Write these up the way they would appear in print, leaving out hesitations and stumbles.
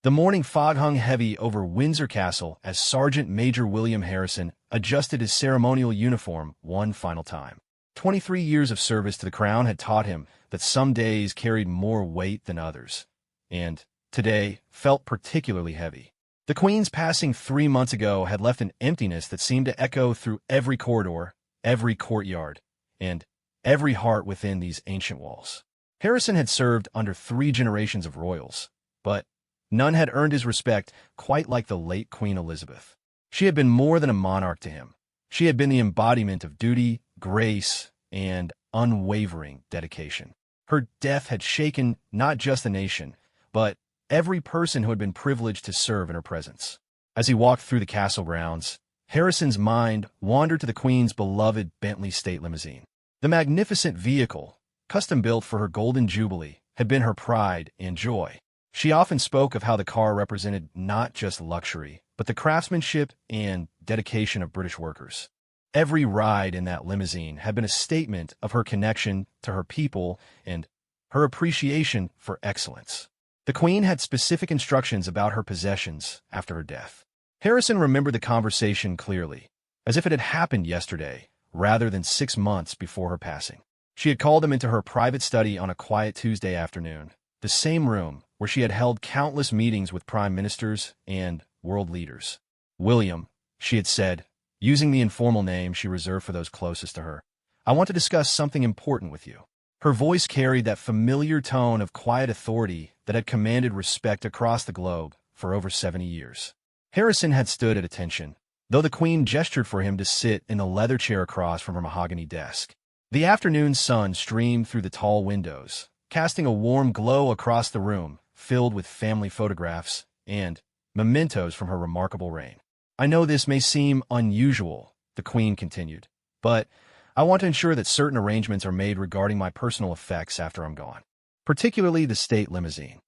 The morning fog hung heavy over Windsor Castle as Sergeant Major William Harrison adjusted his ceremonial uniform one final time. 23 years of service to the crown had taught him that some days carried more weight than others, and today felt particularly heavy. The Queen's passing 3 months ago had left an emptiness that seemed to echo through every corridor, every courtyard, and every heart within these ancient walls. Harrison had served under 3 generations of royals, but none had earned his respect quite like the late Queen Elizabeth. She had been more than a monarch to him. She had been the embodiment of duty, grace, and unwavering dedication. Her death had shaken not just the nation, but every person who had been privileged to serve in her presence. As he walked through the castle grounds, Harrison's mind wandered to the Queen's beloved Bentley State Limousine. The magnificent vehicle, custom-built for her Golden Jubilee, had been her pride and joy. She often spoke of how the car represented not just luxury, but the craftsmanship and dedication of British workers. Every ride in that limousine had been a statement of her connection to her people and her appreciation for excellence. The Queen had specific instructions about her possessions after her death. Harrison remembered the conversation clearly, as if it had happened yesterday, rather than 6 months before her passing. She had called him into her private study on a quiet Tuesday afternoon, the same room where she had held countless meetings with prime ministers and world leaders. "William," she had said, using the informal name she reserved for those closest to her, "I want to discuss something important with you." Her voice carried that familiar tone of quiet authority that had commanded respect across the globe for over 70 years. Harrison had stood at attention, though the Queen gestured for him to sit in the leather chair across from her mahogany desk. The afternoon sun streamed through the tall windows, casting a warm glow across the room, filled with family photographs and mementos from her remarkable reign. "I know this may seem unusual," the Queen continued, "but I want to ensure that certain arrangements are made regarding my personal effects after I'm gone, particularly the state limousine."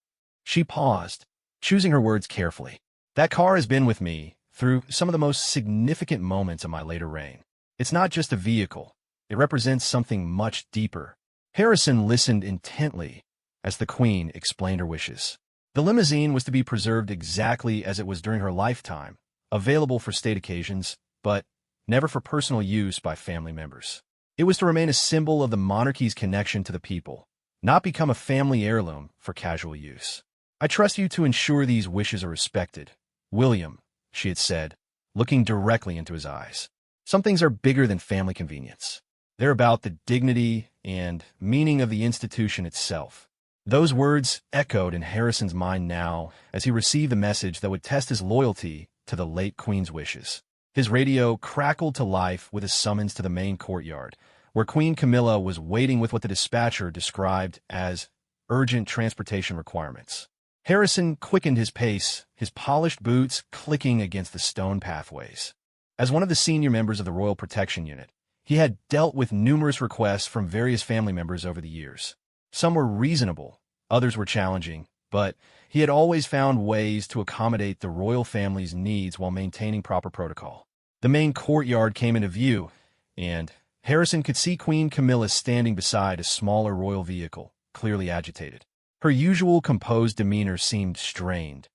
She paused, choosing her words carefully. "That car has been with me through some of the most significant moments of my later reign. It's not just a vehicle. It represents something much deeper." Harrison listened intently as the Queen explained her wishes. The limousine was to be preserved exactly as it was during her lifetime, available for state occasions, but never for personal use by family members. It was to remain a symbol of the monarchy's connection to the people, not become a family heirloom for casual use. "I trust you to ensure these wishes are respected, William," she had said, looking directly into his eyes. "Some things are bigger than family convenience. They're about the dignity and meaning of the institution itself." Those words echoed in Harrison's mind now as he received the message that would test his loyalty to the late Queen's wishes. His radio crackled to life with a summons to the main courtyard, where Queen Camilla was waiting with what the dispatcher described as urgent transportation requirements. Harrison quickened his pace, his polished boots clicking against the stone pathways. As one of the senior members of the Royal Protection Unit, he had dealt with numerous requests from various family members over the years. Some were reasonable, others were challenging, but he had always found ways to accommodate the royal family's needs while maintaining proper protocol. The main courtyard came into view, and Harrison could see Queen Camilla standing beside a smaller royal vehicle, clearly agitated. Her usual composed demeanor seemed strained,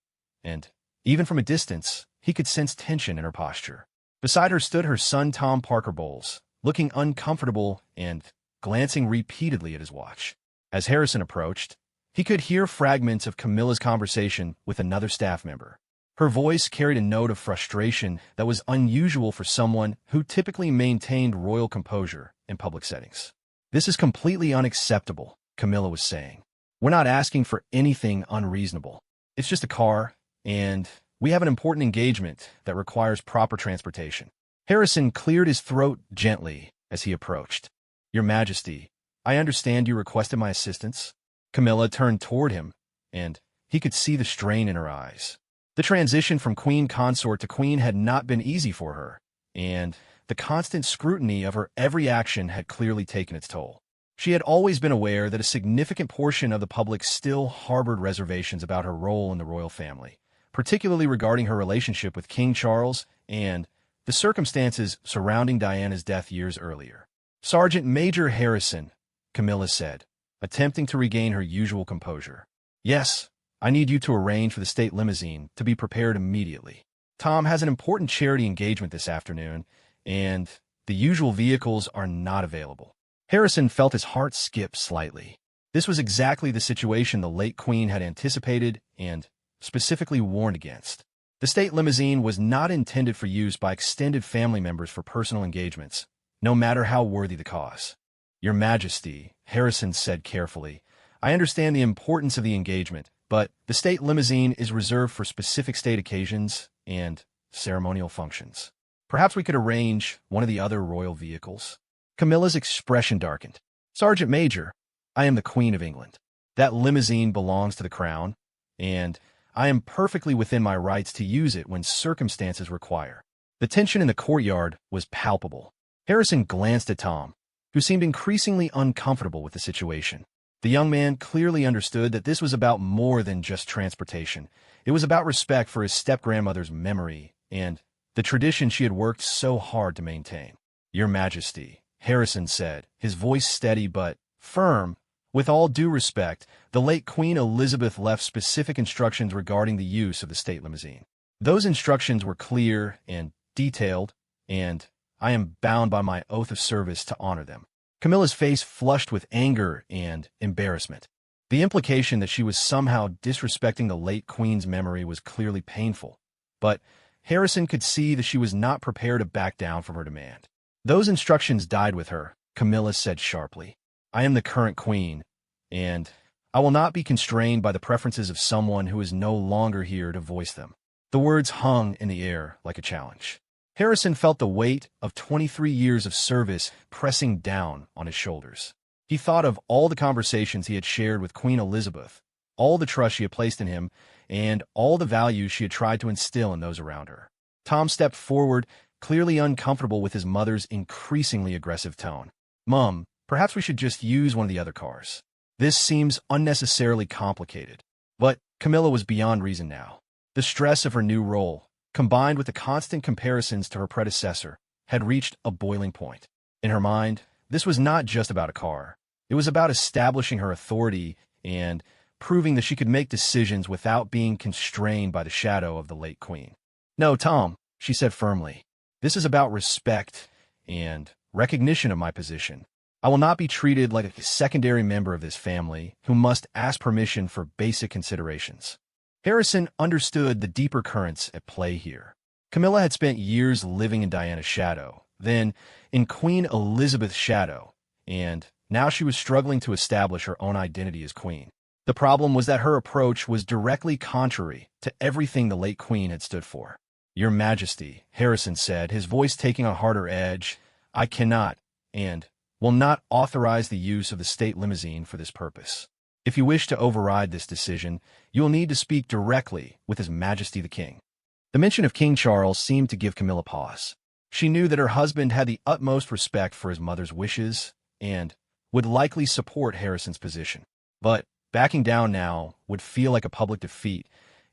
and even from a distance, he could sense tension in her posture. Beside her stood her son Tom Parker Bowles, looking uncomfortable and glancing repeatedly at his watch. As Harrison approached, he could hear fragments of Camilla's conversation with another staff member. Her voice carried a note of frustration that was unusual for someone who typically maintained royal composure in public settings. "This is completely unacceptable," Camilla was saying. "We're not asking for anything unreasonable. It's just a car, and we have an important engagement that requires proper transportation." Harrison cleared his throat gently as he approached. "Your Majesty, I understand you requested my assistance." Camilla turned toward him, and he could see the strain in her eyes. The transition from queen consort to queen had not been easy for her, and the constant scrutiny of her every action had clearly taken its toll. She had always been aware that a significant portion of the public still harbored reservations about her role in the royal family, particularly regarding her relationship with King Charles and the circumstances surrounding Diana's death years earlier. "Sergeant Major Harrison," Camilla said, attempting to regain her usual composure. "Yes, I need you to arrange for the state limousine to be prepared immediately. Tom has an important charity engagement this afternoon, and the usual vehicles are not available. Harrison felt his heart skip slightly. This was exactly the situation the late Queen had anticipated and specifically warned against. The state limousine was not intended for use by extended family members for personal engagements, no matter how worthy the cause. Your Majesty, Harrison said carefully, I understand the importance of the engagement, but the state limousine is reserved for specific state occasions and ceremonial functions. Perhaps we could arrange one of the other royal vehicles. Camilla's expression darkened. Sergeant Major, I am the Queen of England. That limousine belongs to the Crown, and I am perfectly within my rights to use it when circumstances require. The tension in the courtyard was palpable. Harrison glanced at Tom, who seemed increasingly uncomfortable with the situation. The young man clearly understood that this was about more than just transportation. It was about respect for his step-grandmother's memory and the tradition she had worked so hard to maintain. Your Majesty, Harrison said, his voice steady but firm. With all due respect, the late Queen Elizabeth left specific instructions regarding the use of the state limousine. Those instructions were clear and detailed, and I am bound by my oath of service to honor them. Camilla's face flushed with anger and embarrassment. The implication that she was somehow disrespecting the late Queen's memory was clearly painful, but Harrison could see that she was not prepared to back down from her demand. Those instructions died with her, Camilla said sharply. I am the current Queen, and I will not be constrained by the preferences of someone who is no longer here to voice them. The words hung in the air like a challenge. Harrison felt the weight of 23 years of service pressing down on his shoulders. He thought of all the conversations he had shared with Queen Elizabeth, all the trust she had placed in him, and all the values she had tried to instill in those around her. Tom stepped forward, clearly uncomfortable with his mother's increasingly aggressive tone. Mum, perhaps we should just use one of the other cars. This seems unnecessarily complicated. But Camilla was beyond reason now. The stress of her new role, combined with the constant comparisons to her predecessor, had reached a boiling point. In her mind, this was not just about a car. It was about establishing her authority and proving that she could make decisions without being constrained by the shadow of the late Queen. No, Tom, she said firmly. This is about respect and recognition of my position. I will not be treated like a secondary member of this family who must ask permission for basic considerations. Harrison understood the deeper currents at play here. Camilla had spent years living in Diana's shadow, then in Queen Elizabeth's shadow, and now she was struggling to establish her own identity as queen. The problem was that her approach was directly contrary to everything the late Queen had stood for. Your Majesty, Harrison said, his voice taking a harder edge, I cannot and will not authorize the use of the state limousine for this purpose. If you wish to override this decision, you will need to speak directly with His Majesty the King. The mention of King Charles seemed to give Camilla pause. She knew that her husband had the utmost respect for his mother's wishes and would likely support Harrison's position. But backing down now would feel like a public defeat,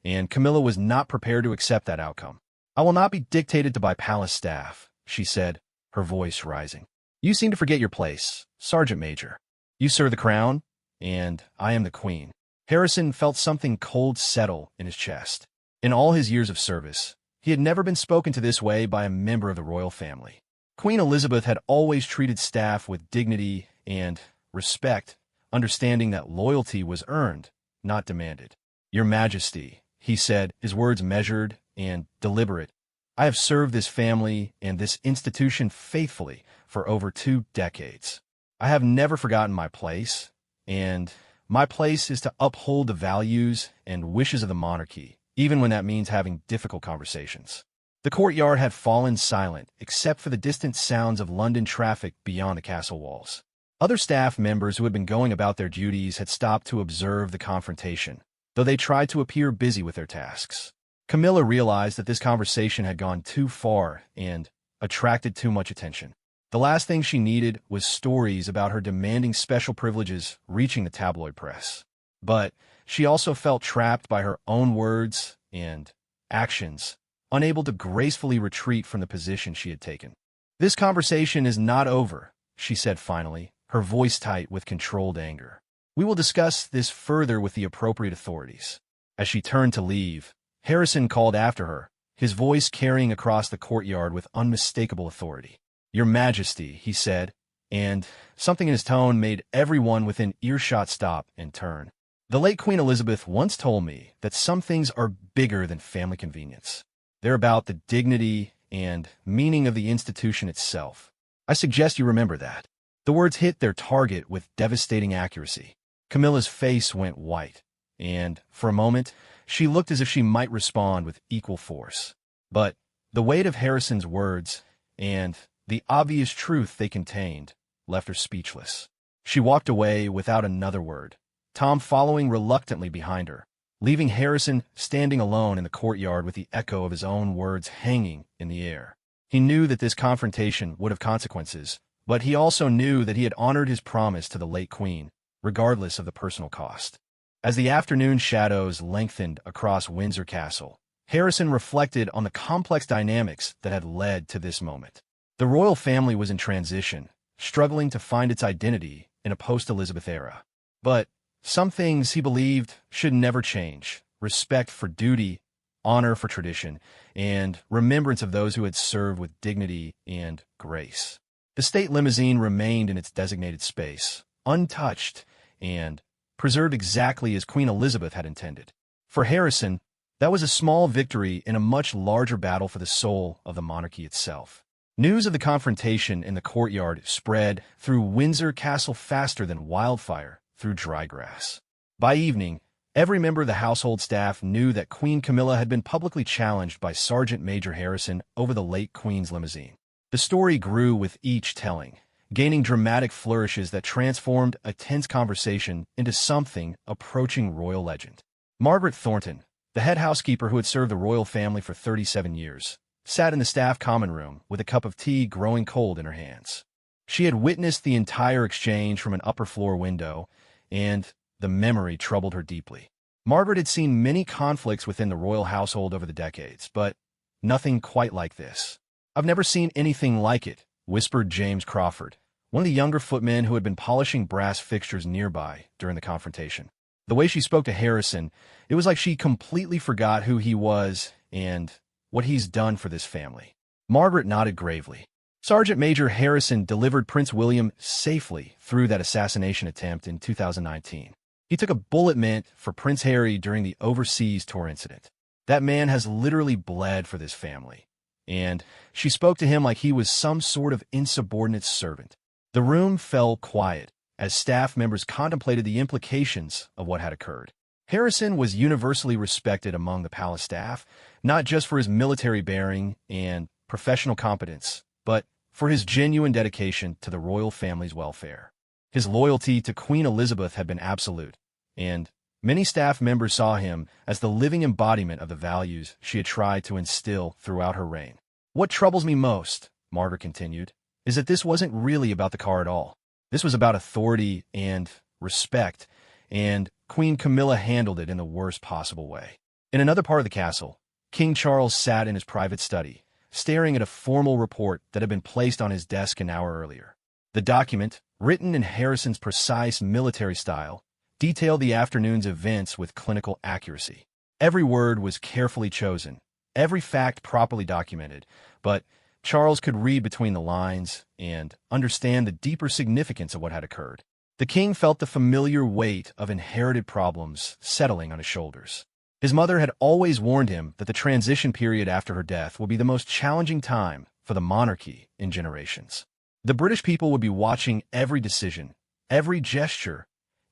and Camilla was not prepared to accept that outcome. I will not be dictated to by palace staff, she said, her voice rising. You seem to forget your place, Sergeant Major. You serve the crown, and I am the Queen. Harrison felt something cold settle in his chest. In all his years of service, he had never been spoken to this way by a member of the royal family. Queen Elizabeth had always treated staff with dignity and respect, understanding that loyalty was earned, not demanded. Your Majesty, he said, his words measured and deliberate, I have served this family and this institution faithfully for over 2 decades. I have never forgotten my place, and my place is to uphold the values and wishes of the monarchy, even when that means having difficult conversations. The courtyard had fallen silent, except for the distant sounds of London traffic beyond the castle walls. Other staff members who had been going about their duties had stopped to observe the confrontation, though they tried to appear busy with their tasks. Camilla realized that this conversation had gone too far and attracted too much attention. The last thing she needed was stories about her demanding special privileges reaching the tabloid press. But she also felt trapped by her own words and actions, unable to gracefully retreat from the position she had taken. This conversation is not over, she said finally, her voice tight with controlled anger. We will discuss this further with the appropriate authorities. As she turned to leave, Harrison called after her, his voice carrying across the courtyard with unmistakable authority. "Your Majesty," he said, and something in his tone made everyone within earshot stop and turn. "The late Queen Elizabeth once told me that some things are bigger than family convenience. They're about the dignity and meaning of the institution itself. I suggest you remember that." The words hit their target with devastating accuracy. Camilla's face went white, and, for a moment, she looked as if she might respond with equal force. But the weight of Harrison's words, and the obvious truth they contained, left her speechless. She walked away without another word, Tom following reluctantly behind her, leaving Harrison standing alone in the courtyard with the echo of his own words hanging in the air. He knew that this confrontation would have consequences, but he also knew that he had honored his promise to the late queen, regardless of the personal cost. As the afternoon shadows lengthened across Windsor Castle, Harrison reflected on the complex dynamics that had led to this moment. The royal family was in transition, struggling to find its identity in a post-Elizabeth era. But some things he believed should never change: respect for duty, honor for tradition, and remembrance of those who had served with dignity and grace. The state limousine remained in its designated space, untouched, and preserved exactly as Queen Elizabeth had intended. For Harrison, that was a small victory in a much larger battle for the soul of the monarchy itself. News of the confrontation in the courtyard spread through Windsor Castle faster than wildfire through dry grass. By evening, every member of the household staff knew that Queen Camilla had been publicly challenged by Sergeant Major Harrison over the late Queen's limousine. The story grew with each telling, gaining dramatic flourishes that transformed a tense conversation into something approaching royal legend. Margaret Thornton, the head housekeeper who had served the royal family for 37 years, sat in the staff common room with a cup of tea growing cold in her hands. She had witnessed the entire exchange from an upper-floor window, and the memory troubled her deeply. Margaret had seen many conflicts within the royal household over the decades, but nothing quite like this. "I've never seen anything like it," whispered James Crawford, one of the younger footmen who had been polishing brass fixtures nearby during the confrontation. The way she spoke to Harrison, it was like she completely forgot who he was and what he's done for this family. Margaret nodded gravely. Sergeant Major Harrison delivered Prince William safely through that assassination attempt in 2019. He took a bullet meant for Prince Harry during the overseas tour incident. That man has literally bled for this family. And she spoke to him like he was some sort of insubordinate servant. The room fell quiet as staff members contemplated the implications of what had occurred. Harrison was universally respected among the palace staff, not just for his military bearing and professional competence, but for his genuine dedication to the royal family's welfare. His loyalty to Queen Elizabeth had been absolute, and many staff members saw him as the living embodiment of the values she had tried to instill throughout her reign. "What troubles me most," Margaret continued, "is that this wasn't really about the car at all. This was about authority and respect, and Queen Camilla handled it in the worst possible way." In another part of the castle, King Charles sat in his private study, staring at a formal report that had been placed on his desk an hour earlier. The document, written in Harrison's precise military style, detailed the afternoon's events with clinical accuracy. Every word was carefully chosen, every fact properly documented, but Charles could read between the lines and understand the deeper significance of what had occurred. The king felt the familiar weight of inherited problems settling on his shoulders. His mother had always warned him that the transition period after her death would be the most challenging time for the monarchy in generations. The British people would be watching every decision, every gesture,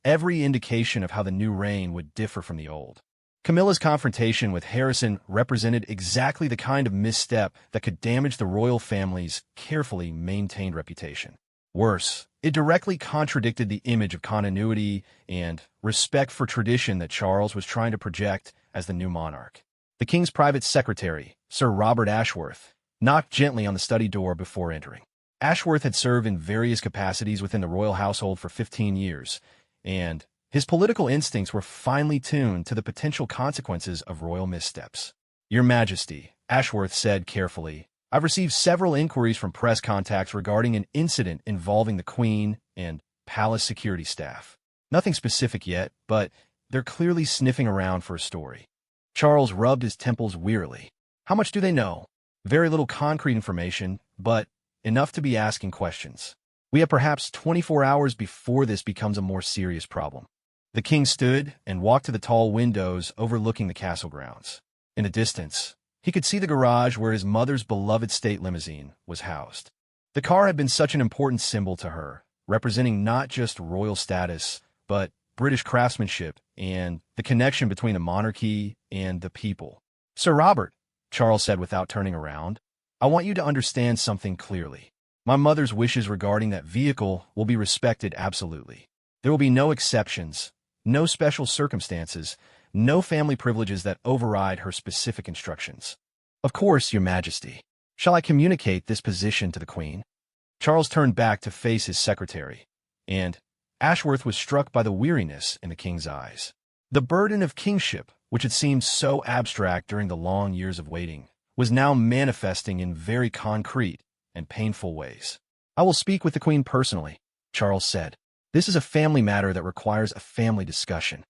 every indication of how the new reign would differ from the old. Camilla's confrontation with Harrison represented exactly the kind of misstep that could damage the royal family's carefully maintained reputation. Worse, it directly contradicted the image of continuity and respect for tradition that Charles was trying to project as the new monarch. The king's private secretary, Sir Robert Ashworth, knocked gently on the study door before entering. Ashworth had served in various capacities within the royal household for 15 years, and his political instincts were finely tuned to the potential consequences of royal missteps. "Your Majesty," Ashworth said carefully, "I've received several inquiries from press contacts regarding an incident involving the Queen and palace security staff. Nothing specific yet, but they're clearly sniffing around for a story. Charles rubbed his temples wearily. How much do they know? Very little concrete information, but enough to be asking questions. We have perhaps 24 hours before this becomes a more serious problem. The king stood and walked to the tall windows overlooking the castle grounds. In the distance, he could see the garage where his mother's beloved state limousine was housed. The car had been such an important symbol to her, representing not just royal status, but British craftsmanship and the connection between the monarchy and the people. "Sir Robert," Charles said without turning around, "I want you to understand something clearly. My mother's wishes regarding that vehicle will be respected absolutely. There will be no exceptions, no special circumstances, no family privileges that override her specific instructions. Of course, Your Majesty. Shall I communicate this position to the Queen?" Charles turned back to face his secretary, and Ashworth was struck by the weariness in the king's eyes. The burden of kingship, which had seemed so abstract during the long years of waiting, was now manifesting in very concrete and painful ways. "I will speak with the Queen personally," Charles said. "This is a family matter that requires a family discussion."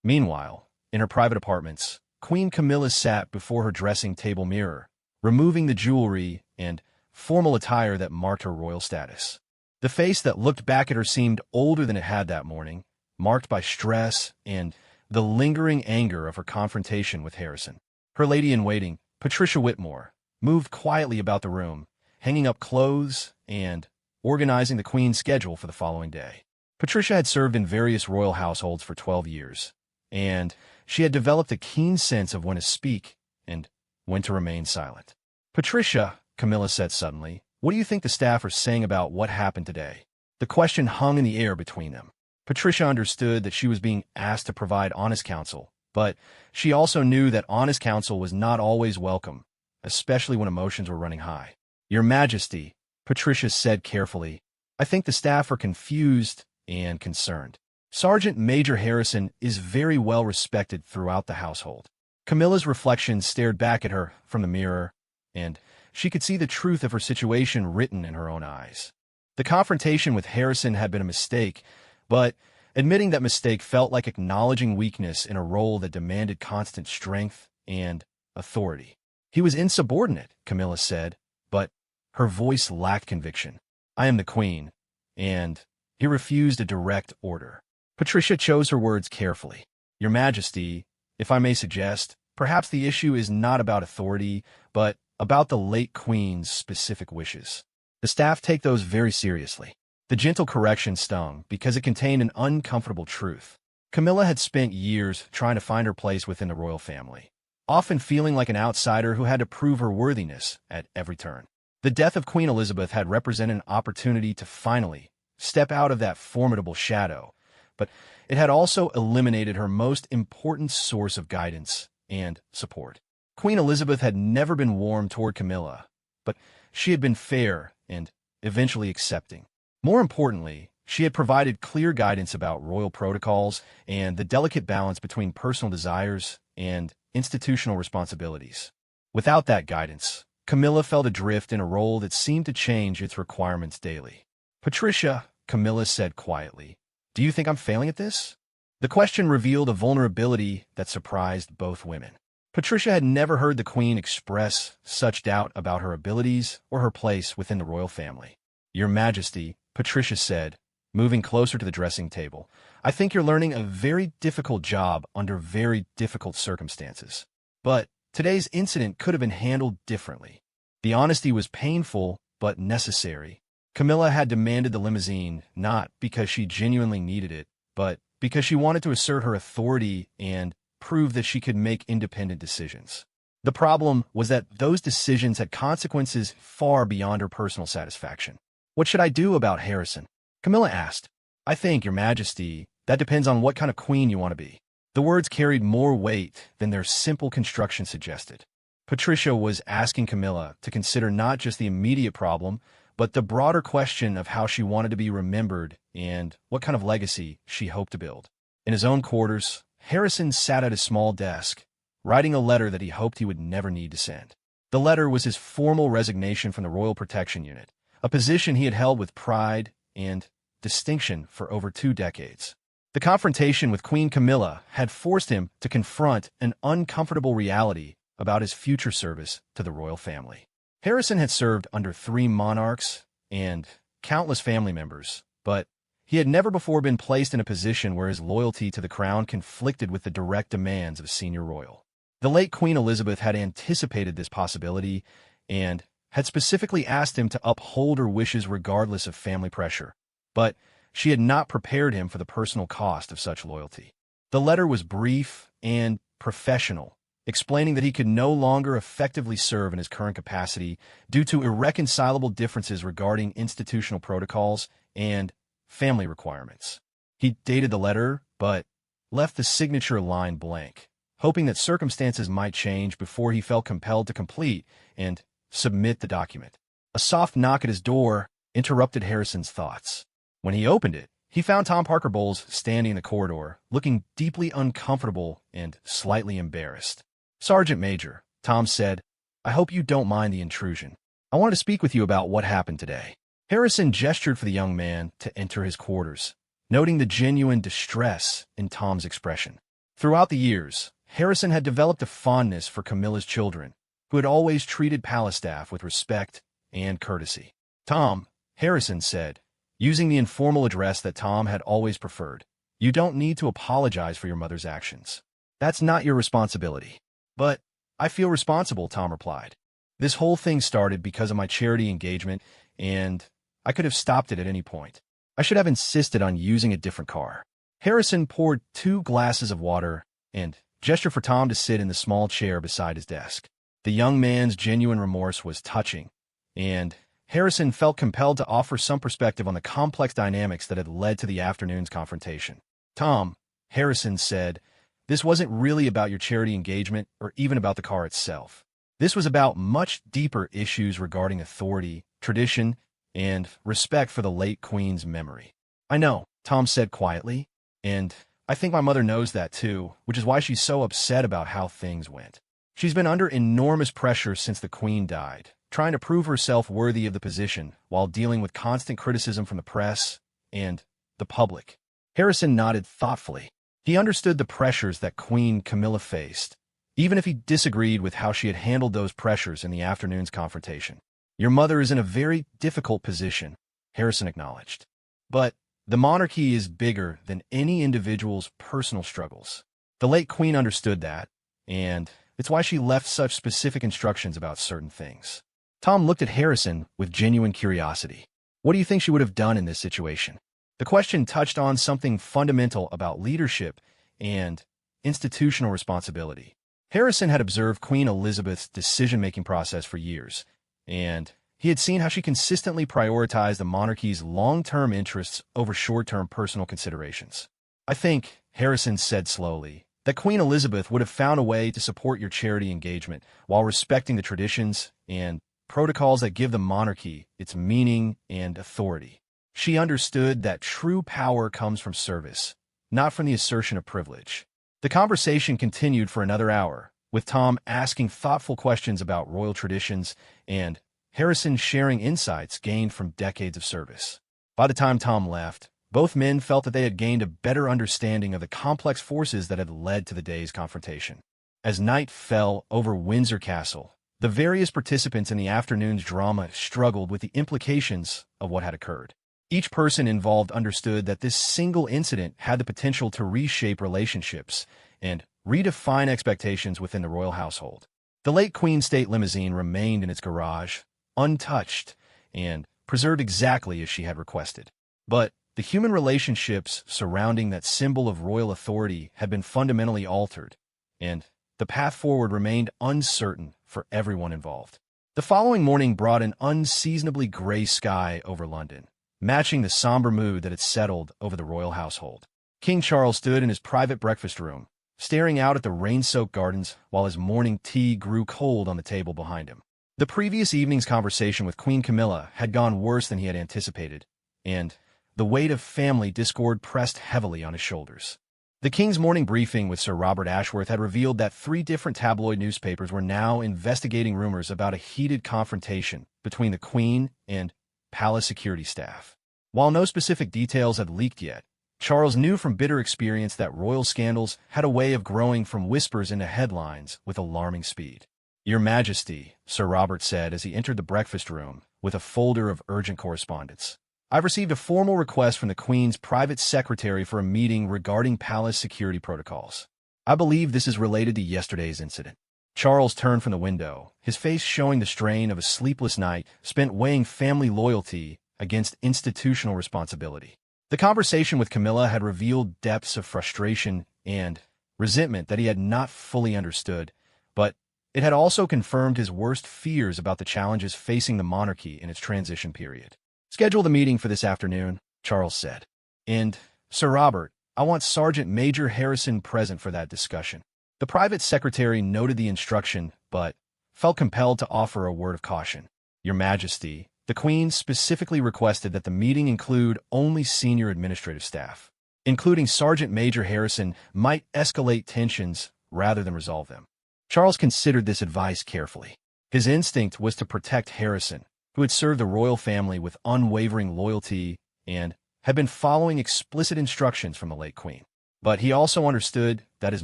Meanwhile, in her private apartments, Queen Camilla sat before her dressing table mirror, removing the jewelry and formal attire that marked her royal status. The face that looked back at her seemed older than it had that morning, marked by stress and the lingering anger of her confrontation with Harrison. Her lady-in-waiting, Patricia Whitmore, moved quietly about the room, hanging up clothes and organizing the Queen's schedule for the following day. Patricia had served in various royal households for 12 years, and she had developed a keen sense of when to speak and when to remain silent. "Patricia," Camilla said suddenly, "what do you think the staff are saying about what happened today?" The question hung in the air between them. Patricia understood that she was being asked to provide honest counsel, but she also knew that honest counsel was not always welcome, especially when emotions were running high. "Your Majesty," Patricia said carefully, "I think the staff are confused and concerned. Sergeant Major Harrison is very well respected throughout the household." Camilla's reflection stared back at her from the mirror, and she could see the truth of her situation written in her own eyes. The confrontation with Harrison had been a mistake, but admitting that mistake felt like acknowledging weakness in a role that demanded constant strength and authority. "He was insubordinate," Camilla said, but her voice lacked conviction. "I am the Queen, and he refused a direct order." Patricia chose her words carefully. "Your Majesty, if I may suggest, perhaps the issue is not about authority, but about the late Queen's specific wishes. The staff take those very seriously." The gentle correction stung because it contained an uncomfortable truth. Camilla had spent years trying to find her place within the royal family, often feeling like an outsider who had to prove her worthiness at every turn. The death of Queen Elizabeth had represented an opportunity to finally step out of that formidable shadow, but it had also eliminated her most important source of guidance and support. Queen Elizabeth had never been warm toward Camilla, but she had been fair and eventually accepting. More importantly, she had provided clear guidance about royal protocols and the delicate balance between personal desires and institutional responsibilities. Without that guidance, Camilla felt adrift in a role that seemed to change its requirements daily. "Patricia," Camilla said quietly, "do you think I'm failing at this?" The question revealed a vulnerability that surprised both women. Patricia had never heard the Queen express such doubt about her abilities or her place within the royal family. "Your Majesty," Patricia said, moving closer to the dressing table, "I think you're learning a very difficult job under very difficult circumstances. But today's incident could have been handled differently." The honesty was painful, but necessary. Camilla had demanded the limousine not because she genuinely needed it, but because she wanted to assert her authority and prove that she could make independent decisions. The problem was that those decisions had consequences far beyond her personal satisfaction. "What should I do about Harrison?" Camilla asked. "I think, Your Majesty, that depends on what kind of queen you want to be." The words carried more weight than their simple construction suggested. Patricia was asking Camilla to consider not just the immediate problem, but the broader question of how she wanted to be remembered and what kind of legacy she hoped to build. In his own quarters, Harrison sat at his small desk, writing a letter that he hoped he would never need to send. The letter was his formal resignation from the Royal Protection Unit, a position he had held with pride and distinction for over 2 decades. The confrontation with Queen Camilla had forced him to confront an uncomfortable reality about his future service to the royal family. Harrison had served under 3 monarchs and countless family members, but he had never before been placed in a position where his loyalty to the crown conflicted with the direct demands of a senior royal. The late Queen Elizabeth had anticipated this possibility and had specifically asked him to uphold her wishes regardless of family pressure, but she had not prepared him for the personal cost of such loyalty. The letter was brief and professional, explaining that he could no longer effectively serve in his current capacity due to irreconcilable differences regarding institutional protocols and family requirements. He dated the letter, but left the signature line blank, hoping that circumstances might change before he felt compelled to complete and submit the document. A soft knock at his door interrupted Harrison's thoughts. When he opened it, he found Tom Parker Bowles standing in the corridor, looking deeply uncomfortable and slightly embarrassed. "Sergeant Major," Tom said, "I hope you don't mind the intrusion. I wanted to speak with you about what happened today." Harrison gestured for the young man to enter his quarters, noting the genuine distress in Tom's expression. Throughout the years, Harrison had developed a fondness for Camilla's children, who had always treated palace staff with respect and courtesy. "Tom," Harrison said, using the informal address that Tom had always preferred, "you don't need to apologize for your mother's actions. That's not your responsibility." "But I feel responsible," Tom replied. "This whole thing started because of my charity engagement, and I could have stopped it at any point. I should have insisted on using a different car." Harrison poured 2 glasses of water and gestured for Tom to sit in the small chair beside his desk. The young man's genuine remorse was touching, and Harrison felt compelled to offer some perspective on the complex dynamics that had led to the afternoon's confrontation. "Tom," Harrison said, "this wasn't really about your charity engagement or even about the car itself. This was about much deeper issues regarding authority, tradition, and respect for the late Queen's memory." "I know," Tom said quietly, "and I think my mother knows that too, which is why she's so upset about how things went. She's been under enormous pressure since the Queen died, trying to prove herself worthy of the position while dealing with constant criticism from the press and the public." Harrison nodded thoughtfully. He understood the pressures that Queen Camilla faced, even if he disagreed with how she had handled those pressures in the afternoon's confrontation. "Your mother is in a very difficult position," Harrison acknowledged. "But the monarchy is bigger than any individual's personal struggles. The late Queen understood that, and it's why she left such specific instructions about certain things." Tom looked at Harrison with genuine curiosity. "What do you think she would have done in this situation?" The question touched on something fundamental about leadership and institutional responsibility. Harrison had observed Queen Elizabeth's decision-making process for years, and he had seen how she consistently prioritized the monarchy's long-term interests over short-term personal considerations. "I think," Harrison said slowly, "that Queen Elizabeth would have found a way to support your charity engagement while respecting the traditions and protocols that give the monarchy its meaning and authority. She understood that true power comes from service, not from the assertion of privilege." The conversation continued for another hour, with Tom asking thoughtful questions about royal traditions and Harrison sharing insights gained from decades of service. By the time Tom left, both men felt that they had gained a better understanding of the complex forces that had led to the day's confrontation. As night fell over Windsor Castle, the various participants in the afternoon's drama struggled with the implications of what had occurred. Each person involved understood that this single incident had the potential to reshape relationships and redefine expectations within the royal household. The late Queen's State Limousine remained in its garage, untouched, and preserved exactly as she had requested. But the human relationships surrounding that symbol of royal authority had been fundamentally altered, and the path forward remained uncertain for everyone involved. The following morning brought an unseasonably gray sky over London, matching the somber mood that had settled over the royal household. King Charles stood in his private breakfast room, staring out at the rain-soaked gardens while his morning tea grew cold on the table behind him. The previous evening's conversation with Queen Camilla had gone worse than he had anticipated, and the weight of family discord pressed heavily on his shoulders. The King's morning briefing with Sir Robert Ashworth had revealed that 3 different tabloid newspapers were now investigating rumors about a heated confrontation between the Queen and palace security staff. While no specific details had leaked yet, Charles knew from bitter experience that royal scandals had a way of growing from whispers into headlines with alarming speed. "Your Majesty," Sir Robert said as he entered the breakfast room with a folder of urgent correspondence. "I've received a formal request from the Queen's private secretary for a meeting regarding palace security protocols. I believe this is related to yesterday's incident." Charles turned from the window, his face showing the strain of a sleepless night spent weighing family loyalty against institutional responsibility. The conversation with Camilla had revealed depths of frustration and resentment that he had not fully understood, but it had also confirmed his worst fears about the challenges facing the monarchy in its transition period. "Schedule the meeting for this afternoon," Charles said. "And, Sir Robert, I want Sergeant Major Harrison present for that discussion." The private secretary noted the instruction, but felt compelled to offer a word of caution. "Your Majesty, the Queen specifically requested that the meeting include only senior administrative staff. Including Sergeant Major Harrison might escalate tensions rather than resolve them." Charles considered this advice carefully. His instinct was to protect Harrison, who had served the royal family with unwavering loyalty and had been following explicit instructions from the late Queen. But he also understood that his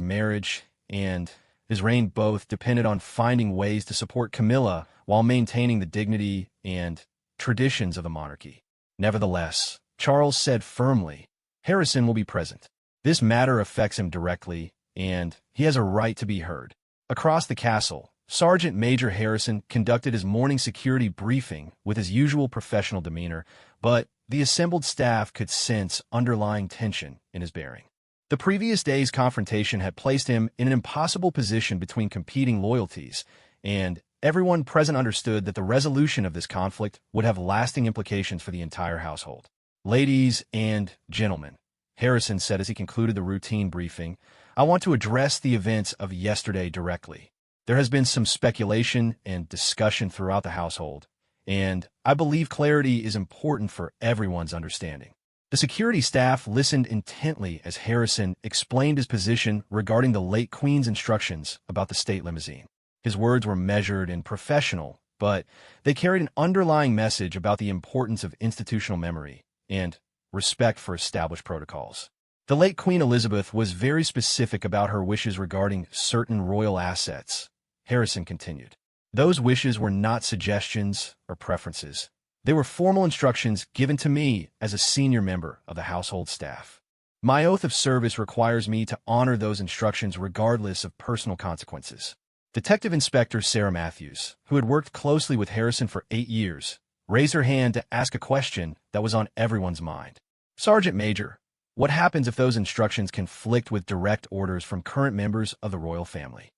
marriage and his reign both depended on finding ways to support Camilla while maintaining the dignity and traditions of the monarchy. Nevertheless, Charles said firmly, "Harrison will be present. This matter affects him directly, and he has a right to be heard." Across the castle, Sergeant Major Harrison conducted his morning security briefing with his usual professional demeanor, but the assembled staff could sense underlying tension in his bearing. The previous day's confrontation had placed him in an impossible position between competing loyalties, and everyone present understood that the resolution of this conflict would have lasting implications for the entire household. "Ladies and gentlemen," Harrison said as he concluded the routine briefing, "I want to address the events of yesterday directly. There has been some speculation and discussion throughout the household, and I believe clarity is important for everyone's understanding." The security staff listened intently as Harrison explained his position regarding the late Queen's instructions about the state limousine. His words were measured and professional, but they carried an underlying message about the importance of institutional memory and respect for established protocols. The late Queen Elizabeth was very specific about her wishes regarding certain royal assets, Harrison continued. "Those wishes were not suggestions or preferences. They were formal instructions given to me as a senior member of the household staff. My oath of service requires me to honor those instructions regardless of personal consequences." Detective Inspector Sarah Matthews, who had worked closely with Harrison for 8 years, raised her hand to ask a question that was on everyone's mind. "Sergeant Major, what happens if those instructions conflict with direct orders from current members of the royal family?"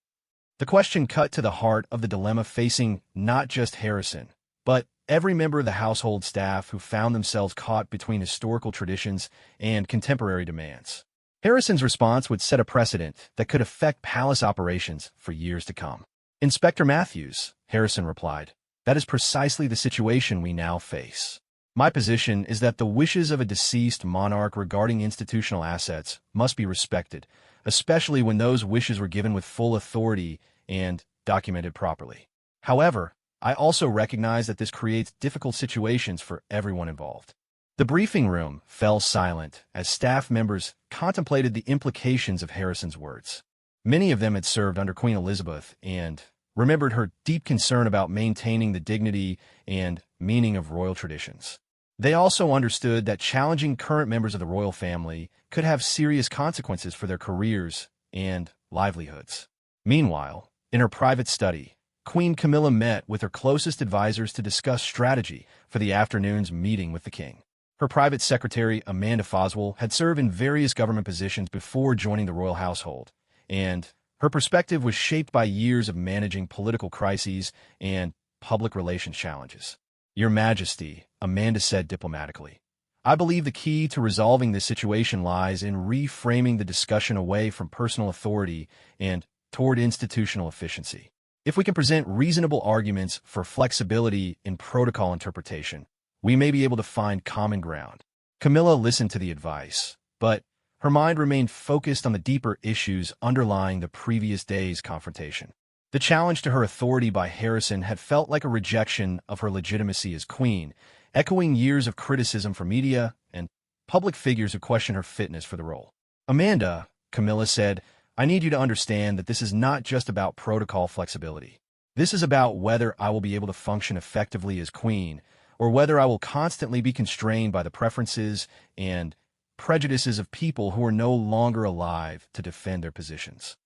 The question cut to the heart of the dilemma facing not just Harrison, but every member of the household staff who found themselves caught between historical traditions and contemporary demands. Harrison's response would set a precedent that could affect palace operations for years to come. "Inspector Matthews," Harrison replied, "that is precisely the situation we now face. My position is that the wishes of a deceased monarch regarding institutional assets must be respected, especially when those wishes were given with full authority and documented properly. However, I also recognize that this creates difficult situations for everyone involved." The briefing room fell silent as staff members contemplated the implications of Harrison's words. Many of them had served under Queen Elizabeth and remembered her deep concern about maintaining the dignity and meaning of royal traditions. They also understood that challenging current members of the royal family could have serious consequences for their careers and livelihoods. Meanwhile, in her private study, Queen Camilla met with her closest advisors to discuss strategy for the afternoon's meeting with the king. Her private secretary, Amanda Foswell, had served in various government positions before joining the royal household, and her perspective was shaped by years of managing political crises and public relations challenges. "Your Majesty," Amanda said diplomatically, "I believe the key to resolving this situation lies in reframing the discussion away from personal authority and toward institutional efficiency. If we can present reasonable arguments for flexibility in protocol interpretation, we may be able to find common ground." Camilla listened to the advice, but her mind remained focused on the deeper issues underlying the previous day's confrontation. The challenge to her authority by Harrison had felt like a rejection of her legitimacy as queen, echoing years of criticism from media and public figures who question her fitness for the role. Amanda, Camilla said, I need you to understand that this is not just about protocol flexibility. This is about whether I will be able to function effectively as queen, or whether I will constantly be constrained by the preferences and prejudices of people who are no longer alive to defend their positions.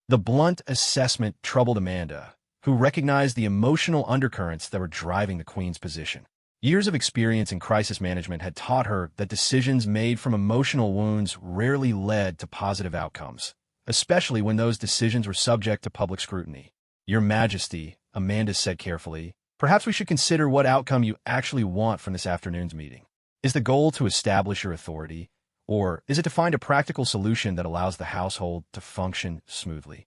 The blunt assessment troubled Amanda, who recognized the emotional undercurrents that were driving the queen's position. Years of experience in crisis management had taught her that decisions made from emotional wounds rarely led to positive outcomes, especially when those decisions were subject to public scrutiny. Your Majesty, Amanda said carefully, perhaps we should consider what outcome you actually want from this afternoon's meeting. Is the goal to establish your authority, or is it to find a practical solution that allows the household to function smoothly?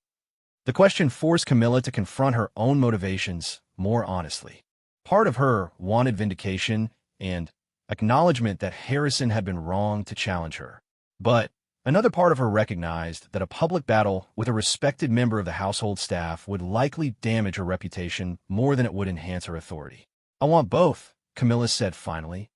The question forced Camilla to confront her own motivations more honestly. Part of her wanted vindication and acknowledgement that Harrison had been wrong to challenge her. But another part of her recognized that a public battle with a respected member of the household staff would likely damage her reputation more than it would enhance her authority. I want both, Camilla said finally.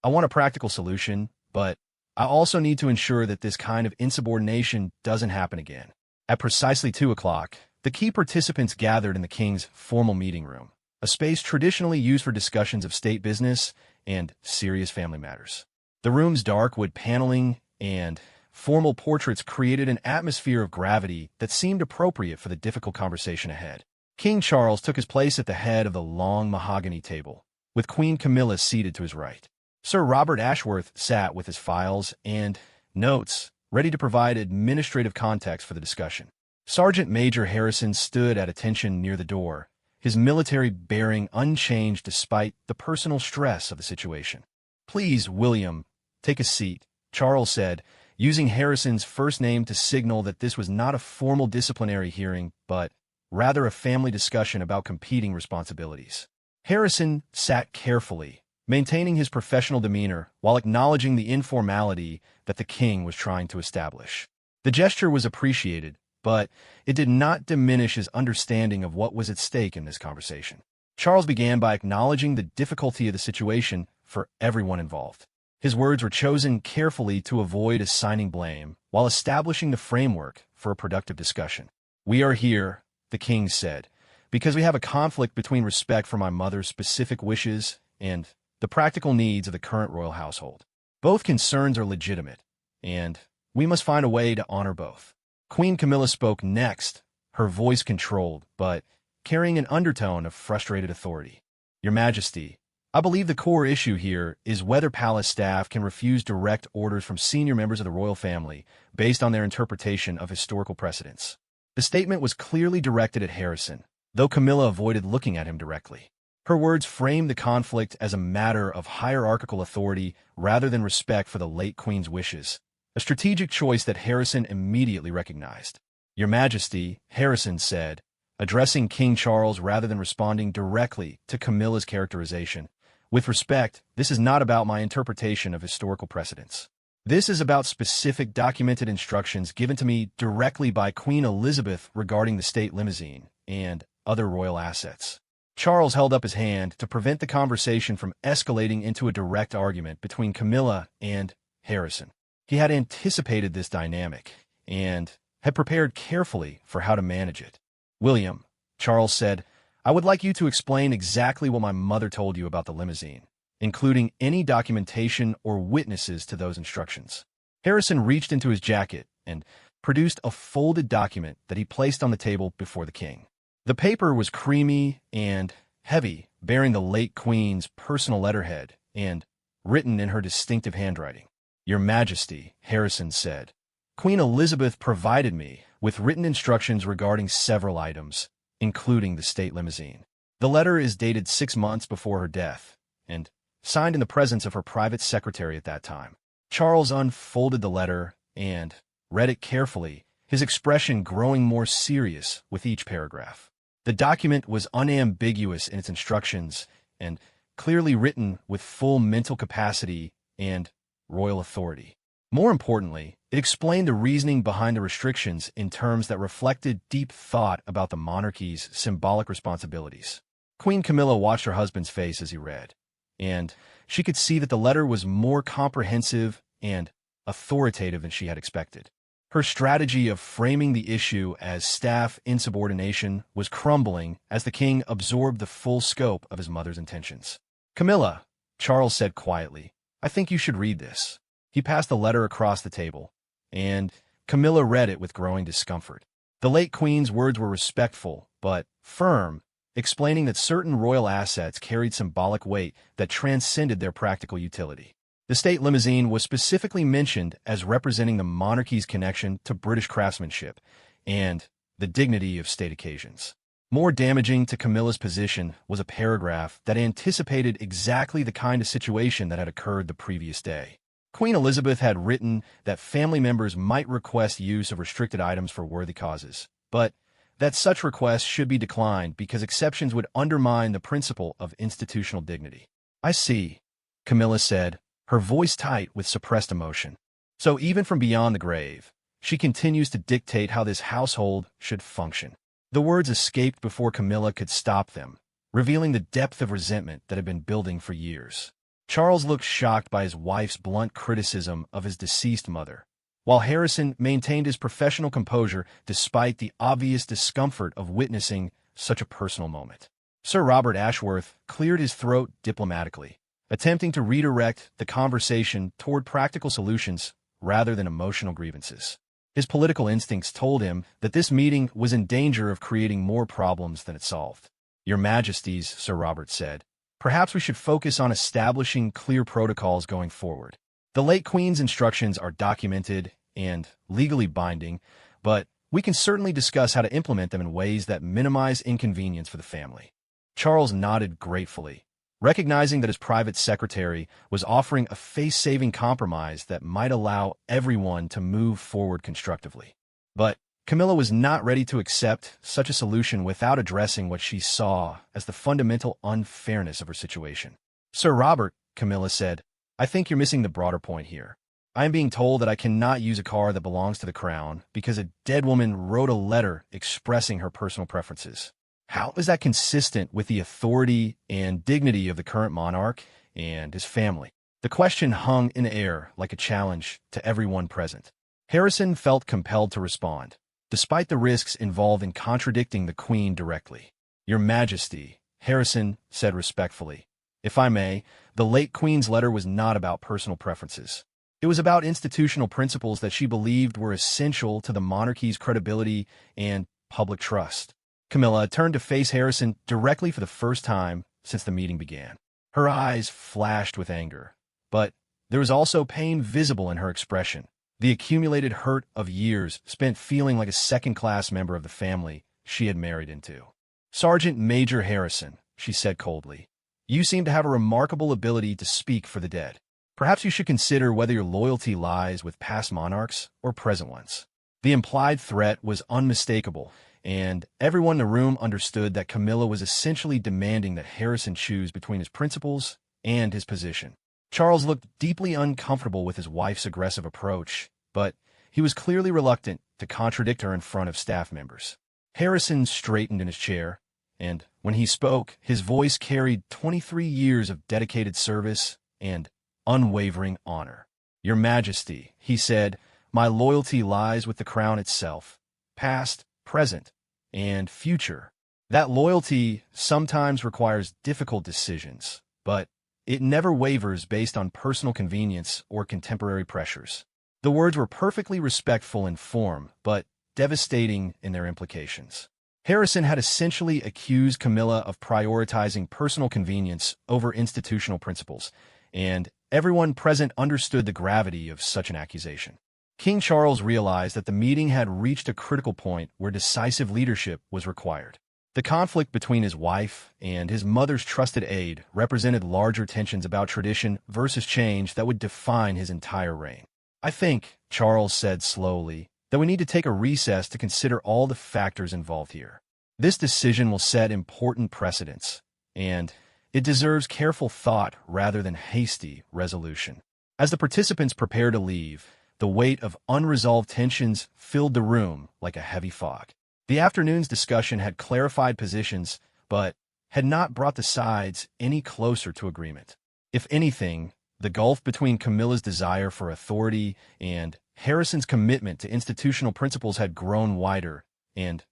I want a practical solution, but I also need to ensure that this kind of insubordination doesn't happen again. At precisely 2 o'clock, the key participants gathered in the king's formal meeting room, a space traditionally used for discussions of state business and serious family matters. The room's dark wood paneling and formal portraits created an atmosphere of gravity that seemed appropriate for the difficult conversation ahead. King Charles took his place at the head of the long mahogany table, with Queen Camilla seated to his right. Sir Robert Ashworth sat with his files and notes, ready to provide administrative context for the discussion. Sergeant Major Harrison stood at attention near the door, his military bearing unchanged despite the personal stress of the situation. Please, William, take a seat, Charles said, using Harrison's first name to signal that this was not a formal disciplinary hearing, but rather a family discussion about competing responsibilities. Harrison sat carefully, maintaining his professional demeanor while acknowledging the informality that the king was trying to establish. The gesture was appreciated, but it did not diminish his understanding of what was at stake in this conversation. Charles began by acknowledging the difficulty of the situation for everyone involved. His words were chosen carefully to avoid assigning blame, while establishing the framework for a productive discussion. We are here, the king said, because we have a conflict between respect for my mother's specific wishes and the practical needs of the current royal household. Both concerns are legitimate, and we must find a way to honor both. Queen Camilla spoke next, her voice controlled, but carrying an undertone of frustrated authority. Your Majesty, I believe the core issue here is whether palace staff can refuse direct orders from senior members of the royal family based on their interpretation of historical precedents. The statement was clearly directed at Harrison, though Camilla avoided looking at him directly. Her words framed the conflict as a matter of hierarchical authority rather than respect for the late queen's wishes, a strategic choice that Harrison immediately recognized. Your Majesty, Harrison said, addressing King Charles rather than responding directly to Camilla's characterization. With respect, this is not about my interpretation of historical precedents. This is about specific documented instructions given to me directly by Queen Elizabeth regarding the state limousine and other royal assets. Charles held up his hand to prevent the conversation from escalating into a direct argument between Camilla and Harrison. He had anticipated this dynamic and had prepared carefully for how to manage it. William, Charles said, I would like you to explain exactly what my mother told you about the limousine, including any documentation or witnesses to those instructions. Harrison reached into his jacket and produced a folded document that he placed on the table before the king. The paper was creamy and heavy, bearing the late queen's personal letterhead and written in her distinctive handwriting. Your Majesty, Harrison said, Queen Elizabeth provided me with written instructions regarding several items, including the state limousine. The letter is dated 6 months before her death and signed in the presence of her private secretary at that time. Charles unfolded the letter and read it carefully, his expression growing more serious with each paragraph. The document was unambiguous in its instructions and clearly written with full mental capacity and royal authority. More importantly, it explained the reasoning behind the restrictions in terms that reflected deep thought about the monarchy's symbolic responsibilities. Queen Camilla watched her husband's face as he read, and she could see that the letter was more comprehensive and authoritative than she had expected. Her strategy of framing the issue as staff insubordination was crumbling as the king absorbed the full scope of his mother's intentions. "Camilla," Charles said quietly, "I think you should read this." He passed the letter across the table, and Camilla read it with growing discomfort. The late queen's words were respectful, but firm, explaining that certain royal assets carried symbolic weight that transcended their practical utility. The state limousine was specifically mentioned as representing the monarchy's connection to British craftsmanship and the dignity of state occasions. More damaging to Camilla's position was a paragraph that anticipated exactly the kind of situation that had occurred the previous day. Queen Elizabeth had written that family members might request use of restricted items for worthy causes, but that such requests should be declined because exceptions would undermine the principle of institutional dignity. "I see," Camilla said, her voice tight with suppressed emotion. "So even from beyond the grave, she continues to dictate how this household should function." The words escaped before Camilla could stop them, revealing the depth of resentment that had been building for years. Charles looked shocked by his wife's blunt criticism of his deceased mother, while Harrison maintained his professional composure despite the obvious discomfort of witnessing such a personal moment. Sir Robert Ashworth cleared his throat diplomatically, attempting to redirect the conversation toward practical solutions rather than emotional grievances. His political instincts told him that this meeting was in danger of creating more problems than it solved. "Your Majesties," Sir Robert said, "perhaps we should focus on establishing clear protocols going forward. The late Queen's instructions are documented and legally binding, but we can certainly discuss how to implement them in ways that minimize inconvenience for the family." Charles nodded gratefully, recognizing that his private secretary was offering a face-saving compromise that might allow everyone to move forward constructively. But Camilla was not ready to accept such a solution without addressing what she saw as the fundamental unfairness of her situation. "Sir Robert," Camilla said, "I think you're missing the broader point here. I am being told that I cannot use a car that belongs to the crown because a dead woman wrote a letter expressing her personal preferences. How is that consistent with the authority and dignity of the current monarch and his family?" The question hung in air like a challenge to everyone present. Harrison felt compelled to respond, despite the risks involved in contradicting the Queen directly. "Your Majesty," Harrison said respectfully, "if I may, the late Queen's letter was not about personal preferences. It was about institutional principles that she believed were essential to the monarchy's credibility and public trust." Camilla turned to face Harrison directly for the first time since the meeting began. Her eyes flashed with anger, but there was also pain visible in her expression, the accumulated hurt of years spent feeling like a second-class member of the family she had married into. "Sergeant Major Harrison," she said coldly, "you seem to have a remarkable ability to speak for the dead. Perhaps you should consider whether your loyalty lies with past monarchs or present ones." The implied threat was unmistakable, and everyone in the room understood that Camilla was essentially demanding that Harrison choose between his principles and his position. Charles looked deeply uncomfortable with his wife's aggressive approach, but he was clearly reluctant to contradict her in front of staff members. Harrison straightened in his chair, and when he spoke, his voice carried 23 years of dedicated service and unwavering honor. "Your Majesty," he said, "my loyalty lies with the crown itself, past, present, and future. That loyalty sometimes requires difficult decisions, but it never wavers based on personal convenience or contemporary pressures." The words were perfectly respectful in form, but devastating in their implications. Harrison had essentially accused Camilla of prioritizing personal convenience over institutional principles, and everyone present understood the gravity of such an accusation. King Charles realized that the meeting had reached a critical point where decisive leadership was required. The conflict between his wife and his mother's trusted aide represented larger tensions about tradition versus change that would define his entire reign. "I think," Charles said slowly, "that we need to take a recess to consider all the factors involved here. This decision will set important precedents, and it deserves careful thought rather than hasty resolution." As the participants prepared to leave, the weight of unresolved tensions filled the room like a heavy fog. The afternoon's discussion had clarified positions, but had not brought the sides any closer to agreement. If anything, The gulf between Camilla's desire for authority and Harrison's commitment to institutional principles had grown wider and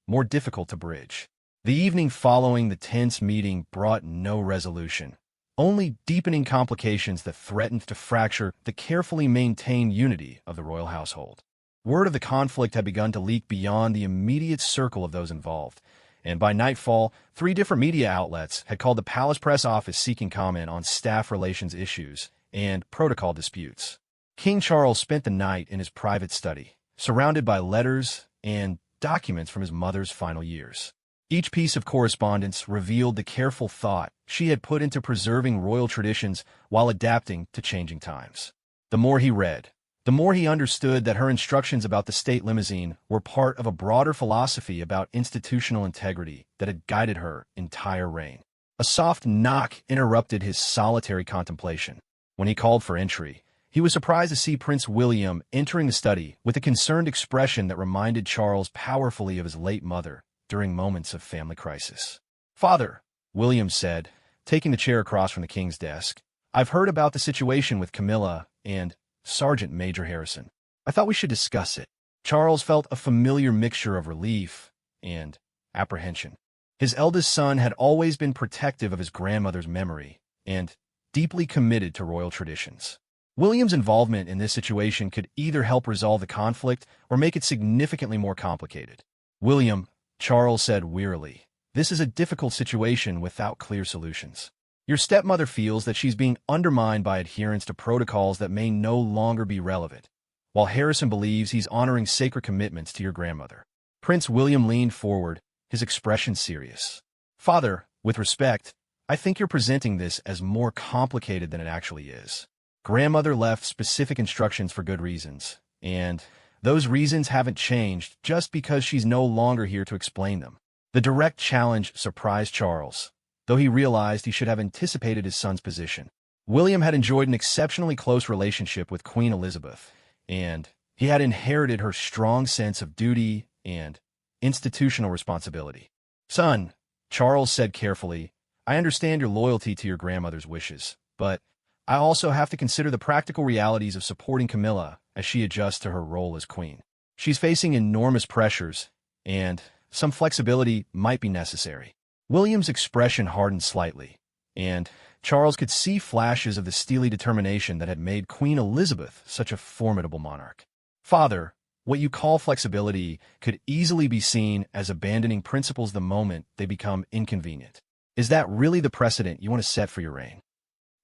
more difficult to bridge. The evening following the tense meeting brought no resolution, only deepening complications that threatened to fracture the carefully maintained unity of the royal household. Word of the conflict had begun to leak beyond the immediate circle of those involved, and by nightfall, 3 different media outlets had called the palace press office seeking comment on staff relations issues and protocol disputes. King Charles spent the night in his private study, surrounded by letters and documents from his mother's final years. Each piece of correspondence revealed the careful thought she had put into preserving royal traditions while adapting to changing times. The more he read, the more he understood that her instructions about the state limousine were part of a broader philosophy about institutional integrity that had guided her entire reign. A soft knock interrupted his solitary contemplation. When he called for entry, he was surprised to see Prince William entering the study with a concerned expression that reminded Charles powerfully of his late mother during moments of family crisis. "Father," William said, taking the chair across from the king's desk, "I've heard about the situation with Camilla and Sergeant Major Harrison. I thought we should discuss it." Charles felt a familiar mixture of relief and apprehension. His eldest son had always been protective of his grandmother's memory and deeply committed to royal traditions. William's involvement in this situation could either help resolve the conflict or make it significantly more complicated. "William," Charles said wearily, "this is a difficult situation without clear solutions. Your stepmother feels that she's being undermined by adherence to protocols that may no longer be relevant, while Harrison believes he's honoring sacred commitments to your grandmother." Prince William leaned forward, his expression serious. "Father, with respect, I think you're presenting this as more complicated than it actually is. Grandmother left specific instructions for good reasons, and those reasons haven't changed just because she's no longer here to explain them." The direct challenge surprised Charles, though he realized he should have anticipated his son's position. William had enjoyed an exceptionally close relationship with Queen Elizabeth, and he had inherited her strong sense of duty and institutional responsibility. "Son," Charles said carefully, "I understand your loyalty to your grandmother's wishes, but I also have to consider the practical realities of supporting Camilla as she adjusts to her role as queen. She's facing enormous pressures, and some flexibility might be necessary." William's expression hardened slightly, and Charles could see flashes of the steely determination that had made Queen Elizabeth such a formidable monarch. "Father, what you call flexibility could easily be seen as abandoning principles the moment they become inconvenient. Is that really the precedent you want to set for your reign?"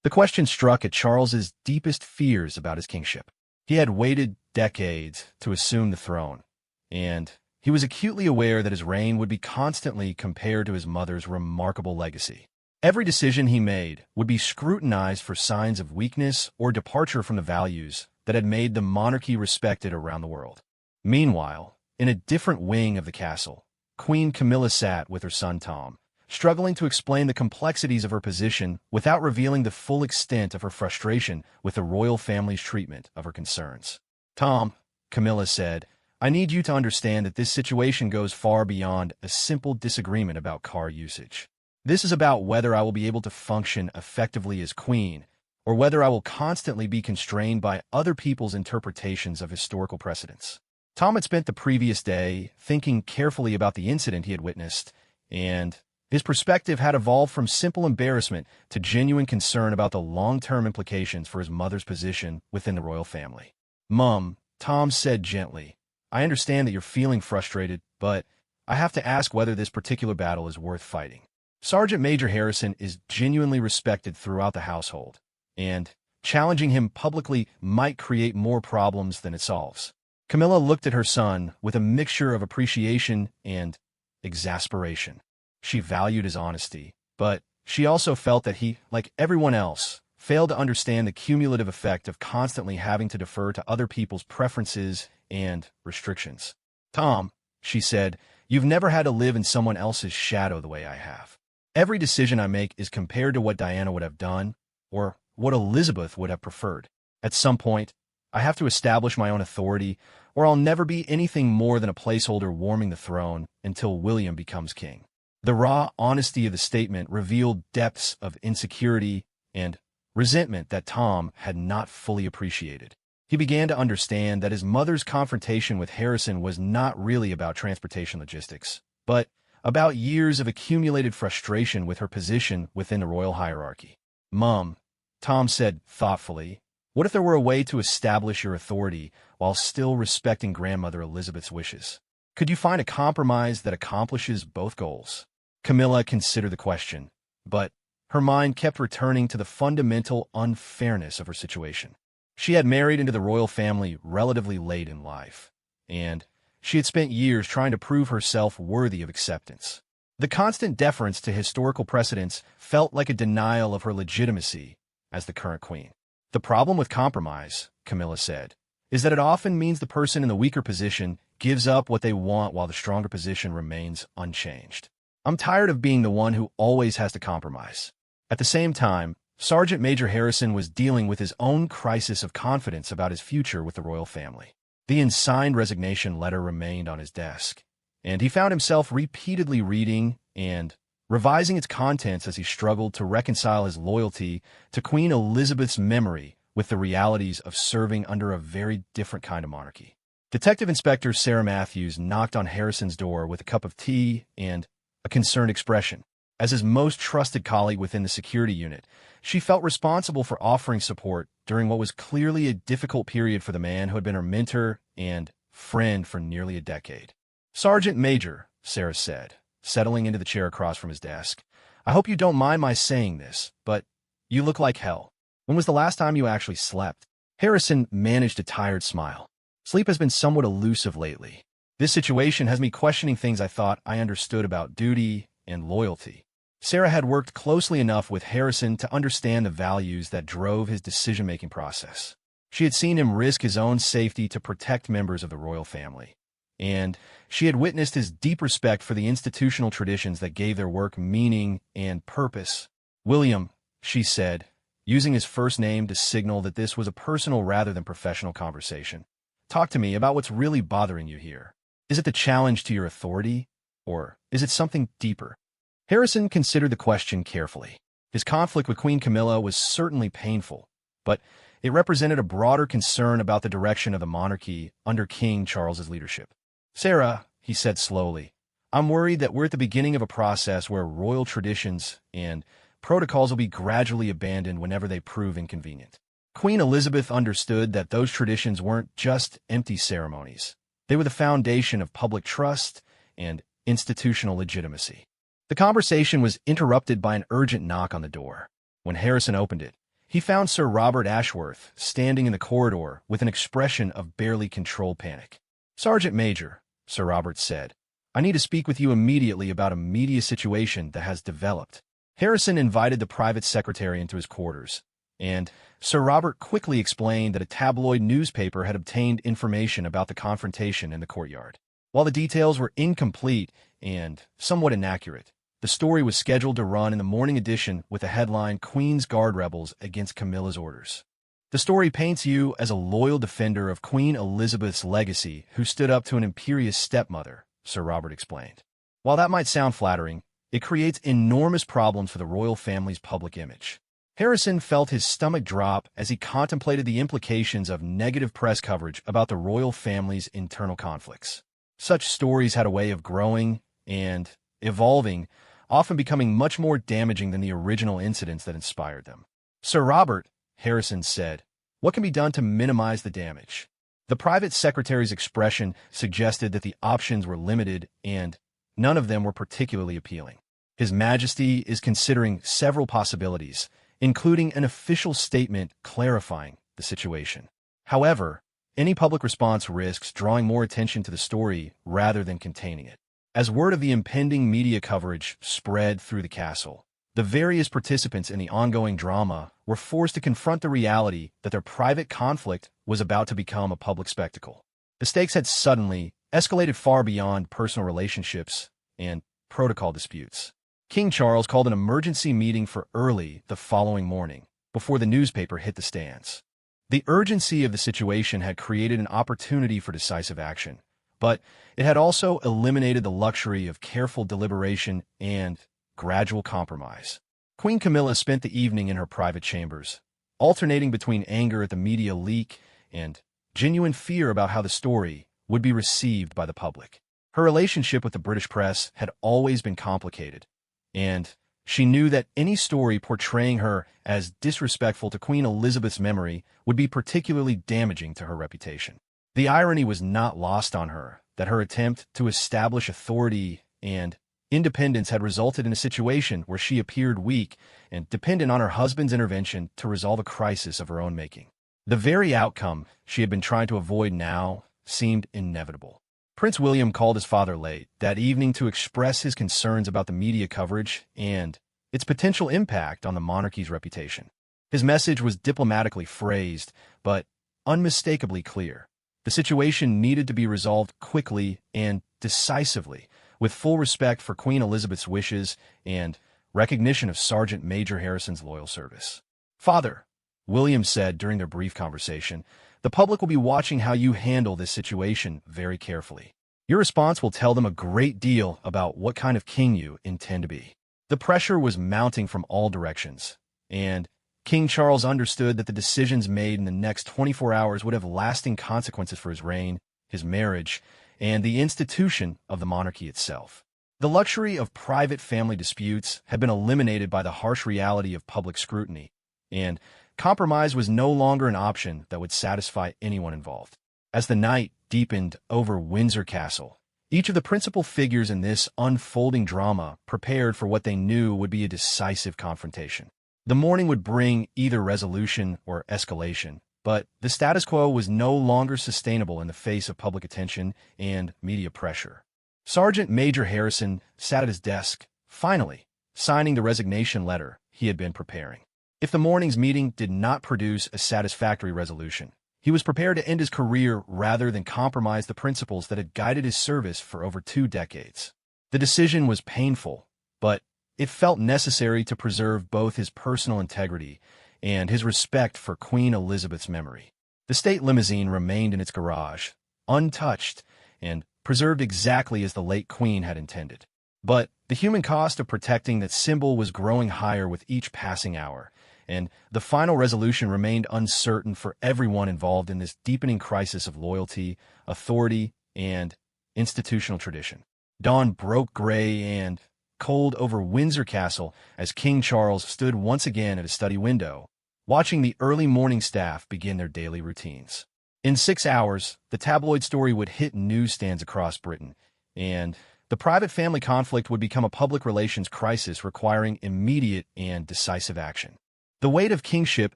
The question struck at Charles's deepest fears about his kingship. He had waited decades to assume the throne, and he was acutely aware that his reign would be constantly compared to his mother's remarkable legacy. Every decision he made would be scrutinized for signs of weakness or departure from the values that had made the monarchy respected around the world. Meanwhile, in a different wing of the castle, Queen Camilla sat with her son Tom, struggling to explain the complexities of her position without revealing the full extent of her frustration with the royal family's treatment of her concerns. "Tom," Camilla said, "I need you to understand that this situation goes far beyond a simple disagreement about car usage. This is about whether I will be able to function effectively as queen, or whether I will constantly be constrained by other people's interpretations of historical precedents." Tom had spent the previous day thinking carefully about the incident he had witnessed, and his perspective had evolved from simple embarrassment to genuine concern about the long-term implications for his mother's position within the royal family. "Mum," Tom said gently, "I understand that you're feeling frustrated, but I have to ask whether this particular battle is worth fighting. Sergeant Major Harrison is genuinely respected throughout the household, and challenging him publicly might create more problems than it solves." Camilla looked at her son with a mixture of appreciation and exasperation. She valued his honesty, but she also felt that he, like everyone else, failed to understand the cumulative effect of constantly having to defer to other people's preferences and restrictions. "Tom," she said, "you've never had to live in someone else's shadow the way I have. Every decision I make is compared to what Diana would have done or what Elizabeth would have preferred. At some point, I have to establish my own authority, or I'll never be anything more than a placeholder warming the throne until William becomes king." The raw honesty of the statement revealed depths of insecurity and resentment that Tom had not fully appreciated. He began to understand that his mother's confrontation with Harrison was not really about transportation logistics, but about years of accumulated frustration with her position within the royal hierarchy. "Mom," Tom said thoughtfully, "what if there were a way to establish your authority while still respecting Grandmother Elizabeth's wishes? Could you find a compromise that accomplishes both goals?" Camilla considered the question, but her mind kept returning to the fundamental unfairness of her situation. She had married into the royal family relatively late in life, and she had spent years trying to prove herself worthy of acceptance. The constant deference to historical precedents felt like a denial of her legitimacy as the current queen. "The problem with compromise," Camilla said, "is that it often means the person in the weaker position gives up what they want while the stronger position remains unchanged. I'm tired of being the one who always has to compromise." At the same time, Sergeant Major Harrison was dealing with his own crisis of confidence about his future with the royal family. The unsigned resignation letter remained on his desk, and he found himself repeatedly reading and revising its contents as he struggled to reconcile his loyalty to Queen Elizabeth's memory with the realities of serving under a very different kind of monarchy. Detective Inspector Sarah Matthews knocked on Harrison's door with a cup of tea and a concerned expression. As his most trusted colleague within the security unit, she felt responsible for offering support during what was clearly a difficult period for the man who had been her mentor and friend for nearly a decade. "Sergeant Major," Sarah said, settling into the chair across from his desk, "I hope you don't mind my saying this, but you look like hell. When was the last time you actually slept?" Harrison managed a tired smile. "Sleep has been somewhat elusive lately. This situation has me questioning things I thought I understood about duty and loyalty." Sarah had worked closely enough with Harrison to understand the values that drove his decision-making process. She had seen him risk his own safety to protect members of the royal family, and she had witnessed his deep respect for the institutional traditions that gave their work meaning and purpose. "William," she said, using his first name to signal that this was a personal rather than professional conversation, "talk to me about what's really bothering you here. Is it the challenge to your authority, or is it something deeper?" Harrison considered the question carefully. His conflict with Queen Camilla was certainly painful, but it represented a broader concern about the direction of the monarchy under King Charles's leadership. "Sarah," he said slowly, "I'm worried that we're at the beginning of a process where royal traditions and protocols will be gradually abandoned whenever they prove inconvenient." Queen Elizabeth understood that those traditions weren't just empty ceremonies. They were the foundation of public trust and institutional legitimacy. The conversation was interrupted by an urgent knock on the door. When Harrison opened it, he found Sir Robert Ashworth standing in the corridor with an expression of barely controlled panic. "Sergeant Major," Sir Robert said, "I need to speak with you immediately about a media situation that has developed." Harrison invited the private secretary into his quarters, and Sir Robert quickly explained that a tabloid newspaper had obtained information about the confrontation in the courtyard. While the details were incomplete and somewhat inaccurate, the story was scheduled to run in the morning edition with the headline, "Queen's Guard Rebels Against Camilla's Orders." "The story paints you as a loyal defender of Queen Elizabeth's legacy who stood up to an imperious stepmother," Sir Robert explained. "While that might sound flattering, it creates enormous problems for the royal family's public image." Harrison felt his stomach drop as he contemplated the implications of negative press coverage about the royal family's internal conflicts. Such stories had a way of growing and evolving, often becoming much more damaging than the original incidents that inspired them. "Sir Robert," Harrison said, "what can be done to minimize the damage?" The private secretary's expression suggested that the options were limited and none of them were particularly appealing. "His Majesty is considering several possibilities, including an official statement clarifying the situation. However, any public response risks drawing more attention to the story rather than containing it." As word of the impending media coverage spread through the castle, the various participants in the ongoing drama were forced to confront the reality that their private conflict was about to become a public spectacle. The stakes had suddenly escalated far beyond personal relationships and protocol disputes. King Charles called an emergency meeting for early the following morning, before the newspaper hit the stands. The urgency of the situation had created an opportunity for decisive action, but it had also eliminated the luxury of careful deliberation and gradual compromise. Queen Camilla spent the evening in her private chambers, alternating between anger at the media leak and genuine fear about how the story would be received by the public. Her relationship with the British press had always been complicated, and she knew that any story portraying her as disrespectful to Queen Elizabeth's memory would be particularly damaging to her reputation. The irony was not lost on her that her attempt to establish authority and independence had resulted in a situation where she appeared weak and dependent on her husband's intervention to resolve a crisis of her own making. The very outcome she had been trying to avoid now seemed inevitable. Prince William called his father late that evening to express his concerns about the media coverage and its potential impact on the monarchy's reputation. His message was diplomatically phrased, but unmistakably clear. The situation needed to be resolved quickly and decisively, with full respect for Queen Elizabeth's wishes and recognition of Sergeant Major Harrison's loyal service. "Father," William said during their brief conversation, "the public will be watching how you handle this situation very carefully. Your response will tell them a great deal about what kind of king you intend to be." The pressure was mounting from all directions, and King Charles understood that the decisions made in the next 24 hours would have lasting consequences for his reign, his marriage, and the institution of the monarchy itself. The luxury of private family disputes had been eliminated by the harsh reality of public scrutiny, and compromise was no longer an option that would satisfy anyone involved. As the night deepened over Windsor Castle, each of the principal figures in this unfolding drama prepared for what they knew would be a decisive confrontation. The morning would bring either resolution or escalation, but the status quo was no longer sustainable in the face of public attention and media pressure. Sergeant Major Harrison sat at his desk, finally, signing the resignation letter he had been preparing. If the morning's meeting did not produce a satisfactory resolution, he was prepared to end his career rather than compromise the principles that had guided his service for over 2 decades. The decision was painful, but it felt necessary to preserve both his personal integrity and his respect for Queen Elizabeth's memory. The state limousine remained in its garage, untouched and preserved exactly as the late Queen had intended. But the human cost of protecting that symbol was growing higher with each passing hour, and the final resolution remained uncertain for everyone involved in this deepening crisis of loyalty, authority, and institutional tradition. Dawn broke gray and cold over Windsor Castle as King Charles stood once again at his study window, watching the early morning staff begin their daily routines. In 6 hours, the tabloid story would hit newsstands across Britain, and the private family conflict would become a public relations crisis requiring immediate and decisive action. The weight of kingship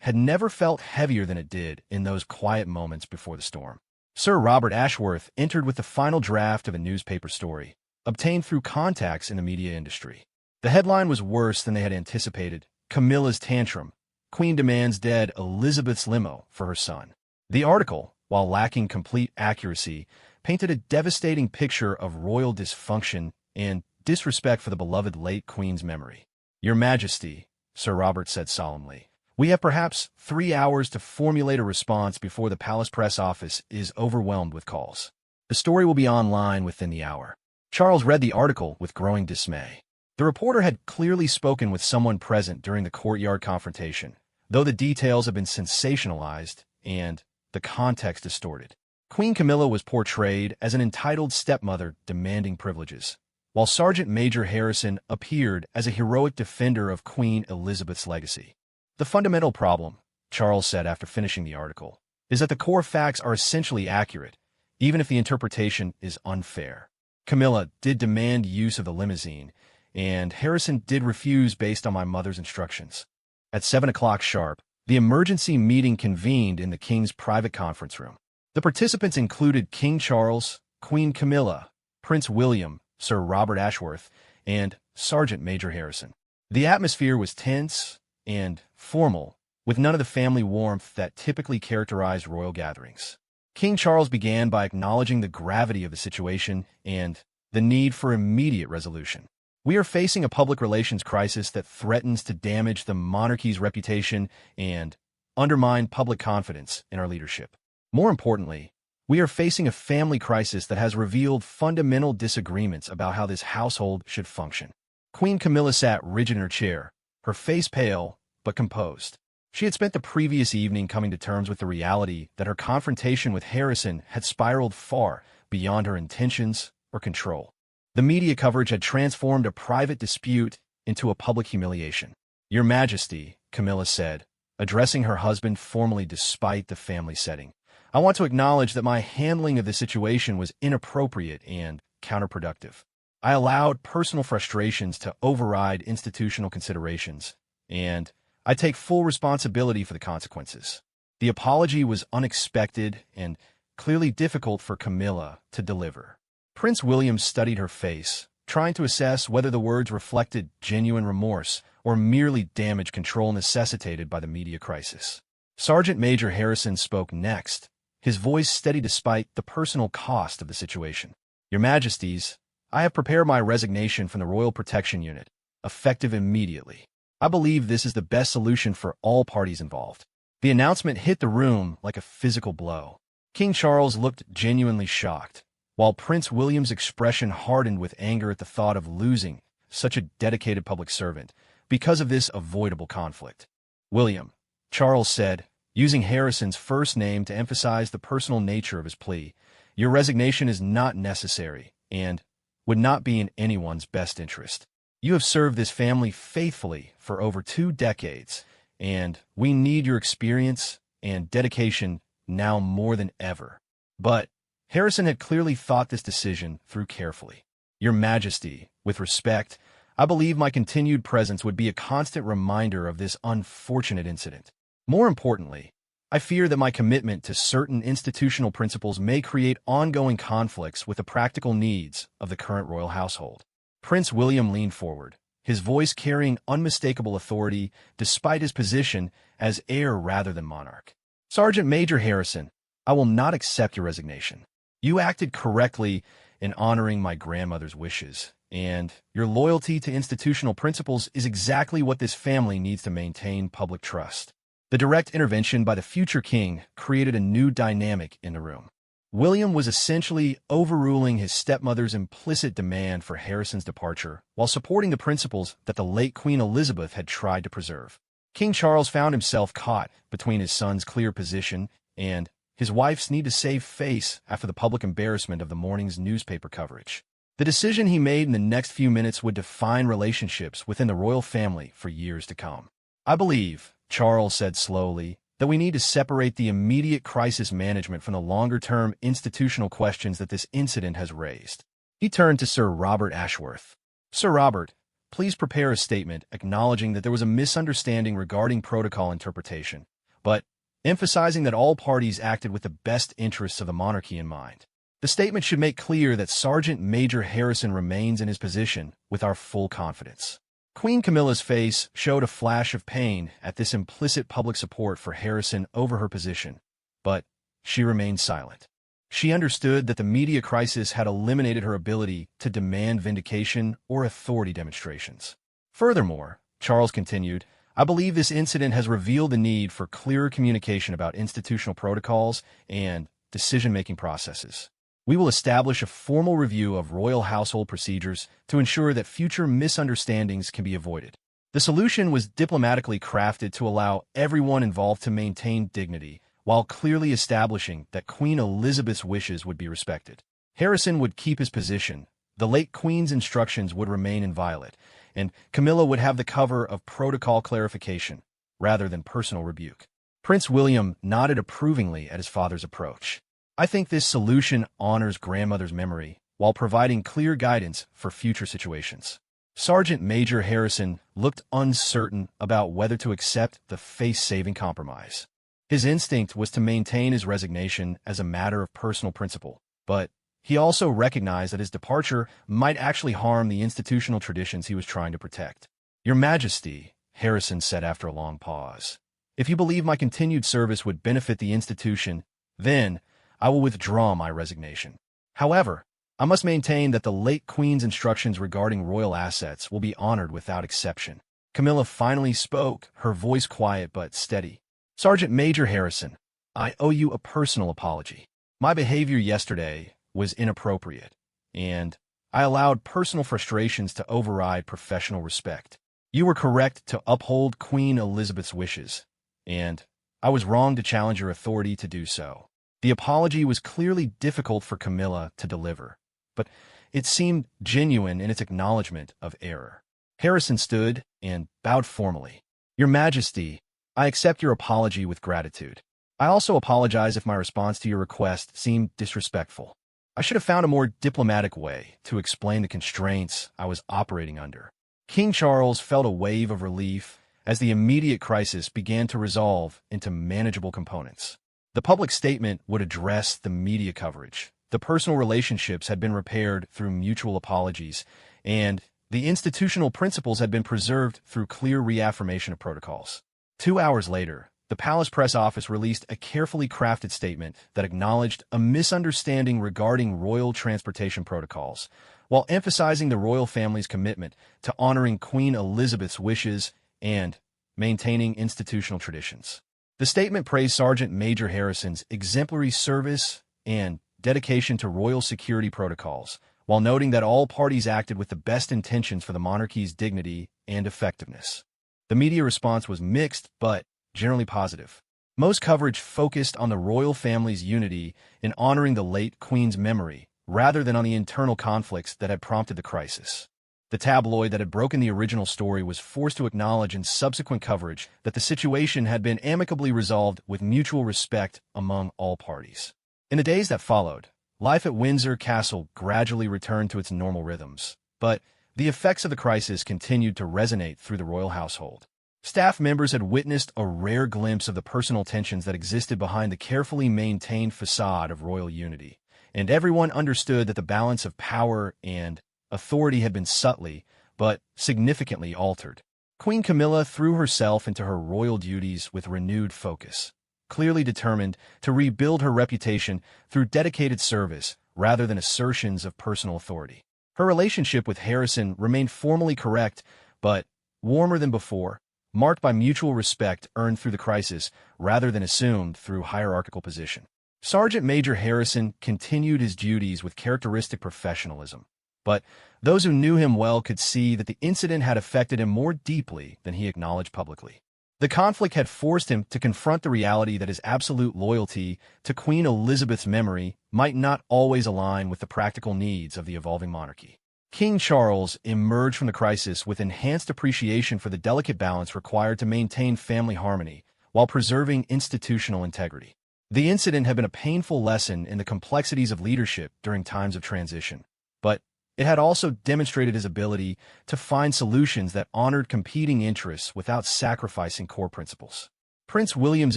had never felt heavier than it did in those quiet moments before the storm. Sir Robert Ashworth entered with the final draft of a newspaper story, obtained through contacts in the media industry. The headline was worse than they had anticipated: "Camilla's Tantrum. Queen demands dead Elizabeth's limo for her son." The article, while lacking complete accuracy, painted a devastating picture of royal dysfunction and disrespect for the beloved late Queen's memory. "Your Majesty," Sir Robert said solemnly, "we have perhaps 3 hours to formulate a response before the palace press office is overwhelmed with calls. The story will be online within the hour." Charles read the article with growing dismay. The reporter had clearly spoken with someone present during the courtyard confrontation, though the details had been sensationalized and the context distorted. Queen Camilla was portrayed as an entitled stepmother demanding privileges, while Sergeant Major Harrison appeared as a heroic defender of Queen Elizabeth's legacy. "The fundamental problem," Charles said after finishing the article, "is that the core facts are essentially accurate, even if the interpretation is unfair. Camilla did demand use of the limousine, and Harrison did refuse based on my mother's instructions." At 7 o'clock sharp, the emergency meeting convened in the King's private conference room. The participants included King Charles, Queen Camilla, Prince William, Sir Robert Ashworth, and Sergeant Major Harrison. The atmosphere was tense and formal, with none of the family warmth that typically characterized royal gatherings. King Charles began by acknowledging the gravity of the situation and the need for immediate resolution. "We are facing a public relations crisis that threatens to damage the monarchy's reputation and undermine public confidence in our leadership. More importantly, we are facing a family crisis that has revealed fundamental disagreements about how this household should function." Queen Camilla sat rigid in her chair, her face pale but composed. She had spent the previous evening coming to terms with the reality that her confrontation with Harrison had spiraled far beyond her intentions or control. The media coverage had transformed a private dispute into a public humiliation. "Your Majesty," Camilla said, addressing her husband formally despite the family setting, "I want to acknowledge that my handling of the situation was inappropriate and counterproductive. I allowed personal frustrations to override institutional considerations, and I take full responsibility for the consequences." The apology was unexpected and clearly difficult for Camilla to deliver. Prince William studied her face, trying to assess whether the words reflected genuine remorse or merely damage control necessitated by the media crisis. Sergeant Major Harrison spoke next, his voice steady despite the personal cost of the situation. "Your Majesties, I have prepared my resignation from the Royal Protection Unit, effective immediately. I believe this is the best solution for all parties involved." The announcement hit the room like a physical blow. King Charles looked genuinely shocked, while Prince William's expression hardened with anger at the thought of losing such a dedicated public servant because of this avoidable conflict. "William," Charles said, using Harrison's first name to emphasize the personal nature of his plea, "your resignation is not necessary and would not be in anyone's best interest. You have served this family faithfully for over 2 decades, and we need your experience and dedication now more than ever." But Harrison had clearly thought this decision through carefully. "Your Majesty, with respect, I believe my continued presence would be a constant reminder of this unfortunate incident. More importantly, I fear that my commitment to certain institutional principles may create ongoing conflicts with the practical needs of the current royal household." Prince William leaned forward, his voice carrying unmistakable authority despite his position as heir rather than monarch. "Sergeant Major Harrison, I will not accept your resignation. You acted correctly in honoring my grandmother's wishes, and your loyalty to institutional principles is exactly what this family needs to maintain public trust." The direct intervention by the future king created a new dynamic in the room. William was essentially overruling his stepmother's implicit demand for Harrison's departure while supporting the principles that the late Queen Elizabeth had tried to preserve. King Charles found himself caught between his son's clear position and his wife's need to save face after the public embarrassment of the morning's newspaper coverage. The decision he made in the next few minutes would define relationships within the royal family for years to come. "I believe," Charles said slowly, "that we need to separate the immediate crisis management from the longer-term institutional questions that this incident has raised." He turned to Sir Robert Ashworth. "Sir Robert, please prepare a statement acknowledging that there was a misunderstanding regarding protocol interpretation, but emphasizing that all parties acted with the best interests of the monarchy in mind. The statement should make clear that Sergeant Major Harrison remains in his position with our full confidence." Queen Camilla's face showed a flash of pain at this implicit public support for Harrison over her position, but she remained silent. She understood that the media crisis had eliminated her ability to demand vindication or authority demonstrations. "Furthermore," Charles continued, "I believe this incident has revealed the need for clearer communication about institutional protocols and decision-making processes. We will establish a formal review of royal household procedures to ensure that future misunderstandings can be avoided." The solution was diplomatically crafted to allow everyone involved to maintain dignity, while clearly establishing that Queen Elizabeth's wishes would be respected. Harrison would keep his position, the late Queen's instructions would remain inviolate, and Camilla would have the cover of protocol clarification, rather than personal rebuke. Prince William nodded approvingly at his father's approach. "I think this solution honors grandmother's memory while providing clear guidance for future situations." Sergeant Major Harrison looked uncertain about whether to accept the face-saving compromise. His instinct was to maintain his resignation as a matter of personal principle, but he also recognized that his departure might actually harm the institutional traditions he was trying to protect. "Your Majesty," Harrison said after a long pause, "if you believe my continued service would benefit the institution, then I will withdraw my resignation. However, I must maintain that the late Queen's instructions regarding royal assets will be honored without exception." Camilla finally spoke, her voice quiet but steady. "Sergeant Major Harrison, I owe you a personal apology. My behavior yesterday was inappropriate, and I allowed personal frustrations to override professional respect. You were correct to uphold Queen Elizabeth's wishes, and I was wrong to challenge your authority to do so. The apology was clearly difficult for Camilla to deliver, but it seemed genuine in its acknowledgement of error. Harrison stood and bowed formally. Your Majesty, I accept your apology with gratitude. I also apologize if my response to your request seemed disrespectful. I should have found a more diplomatic way to explain the constraints I was operating under. King Charles felt a wave of relief as the immediate crisis began to resolve into manageable components. The public statement would address the media coverage. The personal relationships had been repaired through mutual apologies, and the institutional principles had been preserved through clear reaffirmation of protocols. 2 hours later, the palace press office released a carefully crafted statement that acknowledged a misunderstanding regarding royal transportation protocols, while emphasizing the royal family's commitment to honoring Queen Elizabeth's wishes and maintaining institutional traditions. The statement praised Sergeant Major Harrison's exemplary service and dedication to royal security protocols, while noting that all parties acted with the best intentions for the monarchy's dignity and effectiveness. The media response was mixed, but generally positive. Most coverage focused on the royal family's unity in honoring the late Queen's memory, rather than on the internal conflicts that had prompted the crisis. The tabloid that had broken the original story was forced to acknowledge in subsequent coverage that the situation had been amicably resolved with mutual respect among all parties. In the days that followed, life at Windsor Castle gradually returned to its normal rhythms, but the effects of the crisis continued to resonate through the royal household. Staff members had witnessed a rare glimpse of the personal tensions that existed behind the carefully maintained facade of royal unity, and everyone understood that the balance of power and authority had been subtly, but significantly altered. Queen Camilla threw herself into her royal duties with renewed focus, clearly determined to rebuild her reputation through dedicated service rather than assertions of personal authority. Her relationship with Harrison remained formally correct, but warmer than before, marked by mutual respect earned through the crisis rather than assumed through hierarchical position. Sergeant Major Harrison continued his duties with characteristic professionalism, but those who knew him well could see that the incident had affected him more deeply than he acknowledged publicly. The conflict had forced him to confront the reality that his absolute loyalty to Queen Elizabeth's memory might not always align with the practical needs of the evolving monarchy. King Charles emerged from the crisis with enhanced appreciation for the delicate balance required to maintain family harmony while preserving institutional integrity. The incident had been a painful lesson in the complexities of leadership during times of transition, but it had also demonstrated his ability to find solutions that honored competing interests without sacrificing core principles. Prince William's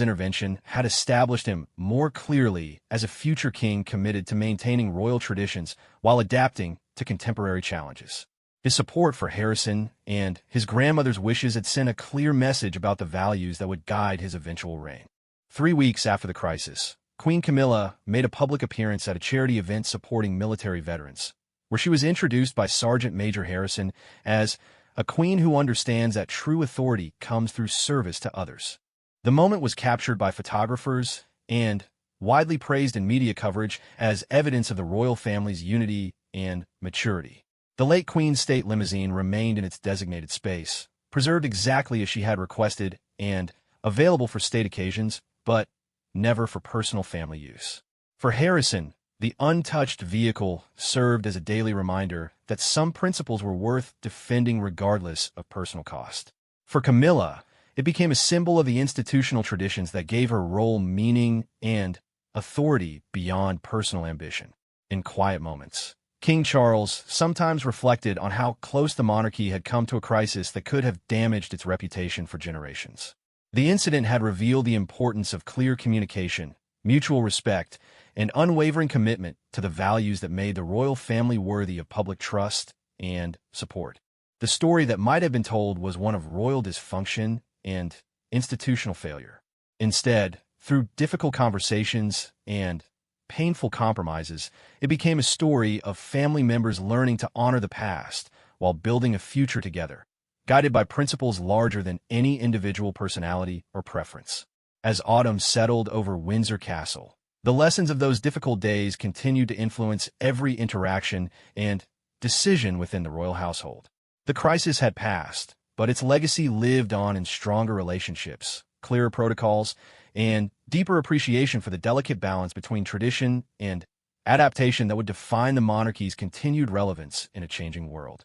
intervention had established him more clearly as a future king committed to maintaining royal traditions while adapting to contemporary challenges. His support for Harrison and his grandmother's wishes had sent a clear message about the values that would guide his eventual reign. 3 weeks after the crisis, Queen Camilla made a public appearance at a charity event supporting military veterans, where she was introduced by Sergeant Major Harrison as a queen who understands that true authority comes through service to others. The moment was captured by photographers and widely praised in media coverage as evidence of the royal family's unity and maturity. The late Queen's state limousine remained in its designated space, preserved exactly as she had requested and available for state occasions, but never for personal family use. For Harrison, the untouched vehicle served as a daily reminder that some principles were worth defending regardless of personal cost. For Camilla, it became a symbol of the institutional traditions that gave her role meaning and authority beyond personal ambition. In quiet moments, King Charles sometimes reflected on how close the monarchy had come to a crisis that could have damaged its reputation for generations. The incident had revealed the importance of clear communication, mutual respect, and unwavering commitment to the values that made the royal family worthy of public trust and support. The story that might have been told was one of royal dysfunction and institutional failure. Instead, through difficult conversations and painful compromises, it became a story of family members learning to honor the past while building a future together, guided by principles larger than any individual personality or preference. As autumn settled over Windsor Castle, the lessons of those difficult days continued to influence every interaction and decision within the royal household. The crisis had passed, but its legacy lived on in stronger relationships, clearer protocols, and deeper appreciation for the delicate balance between tradition and adaptation that would define the monarchy's continued relevance in a changing world.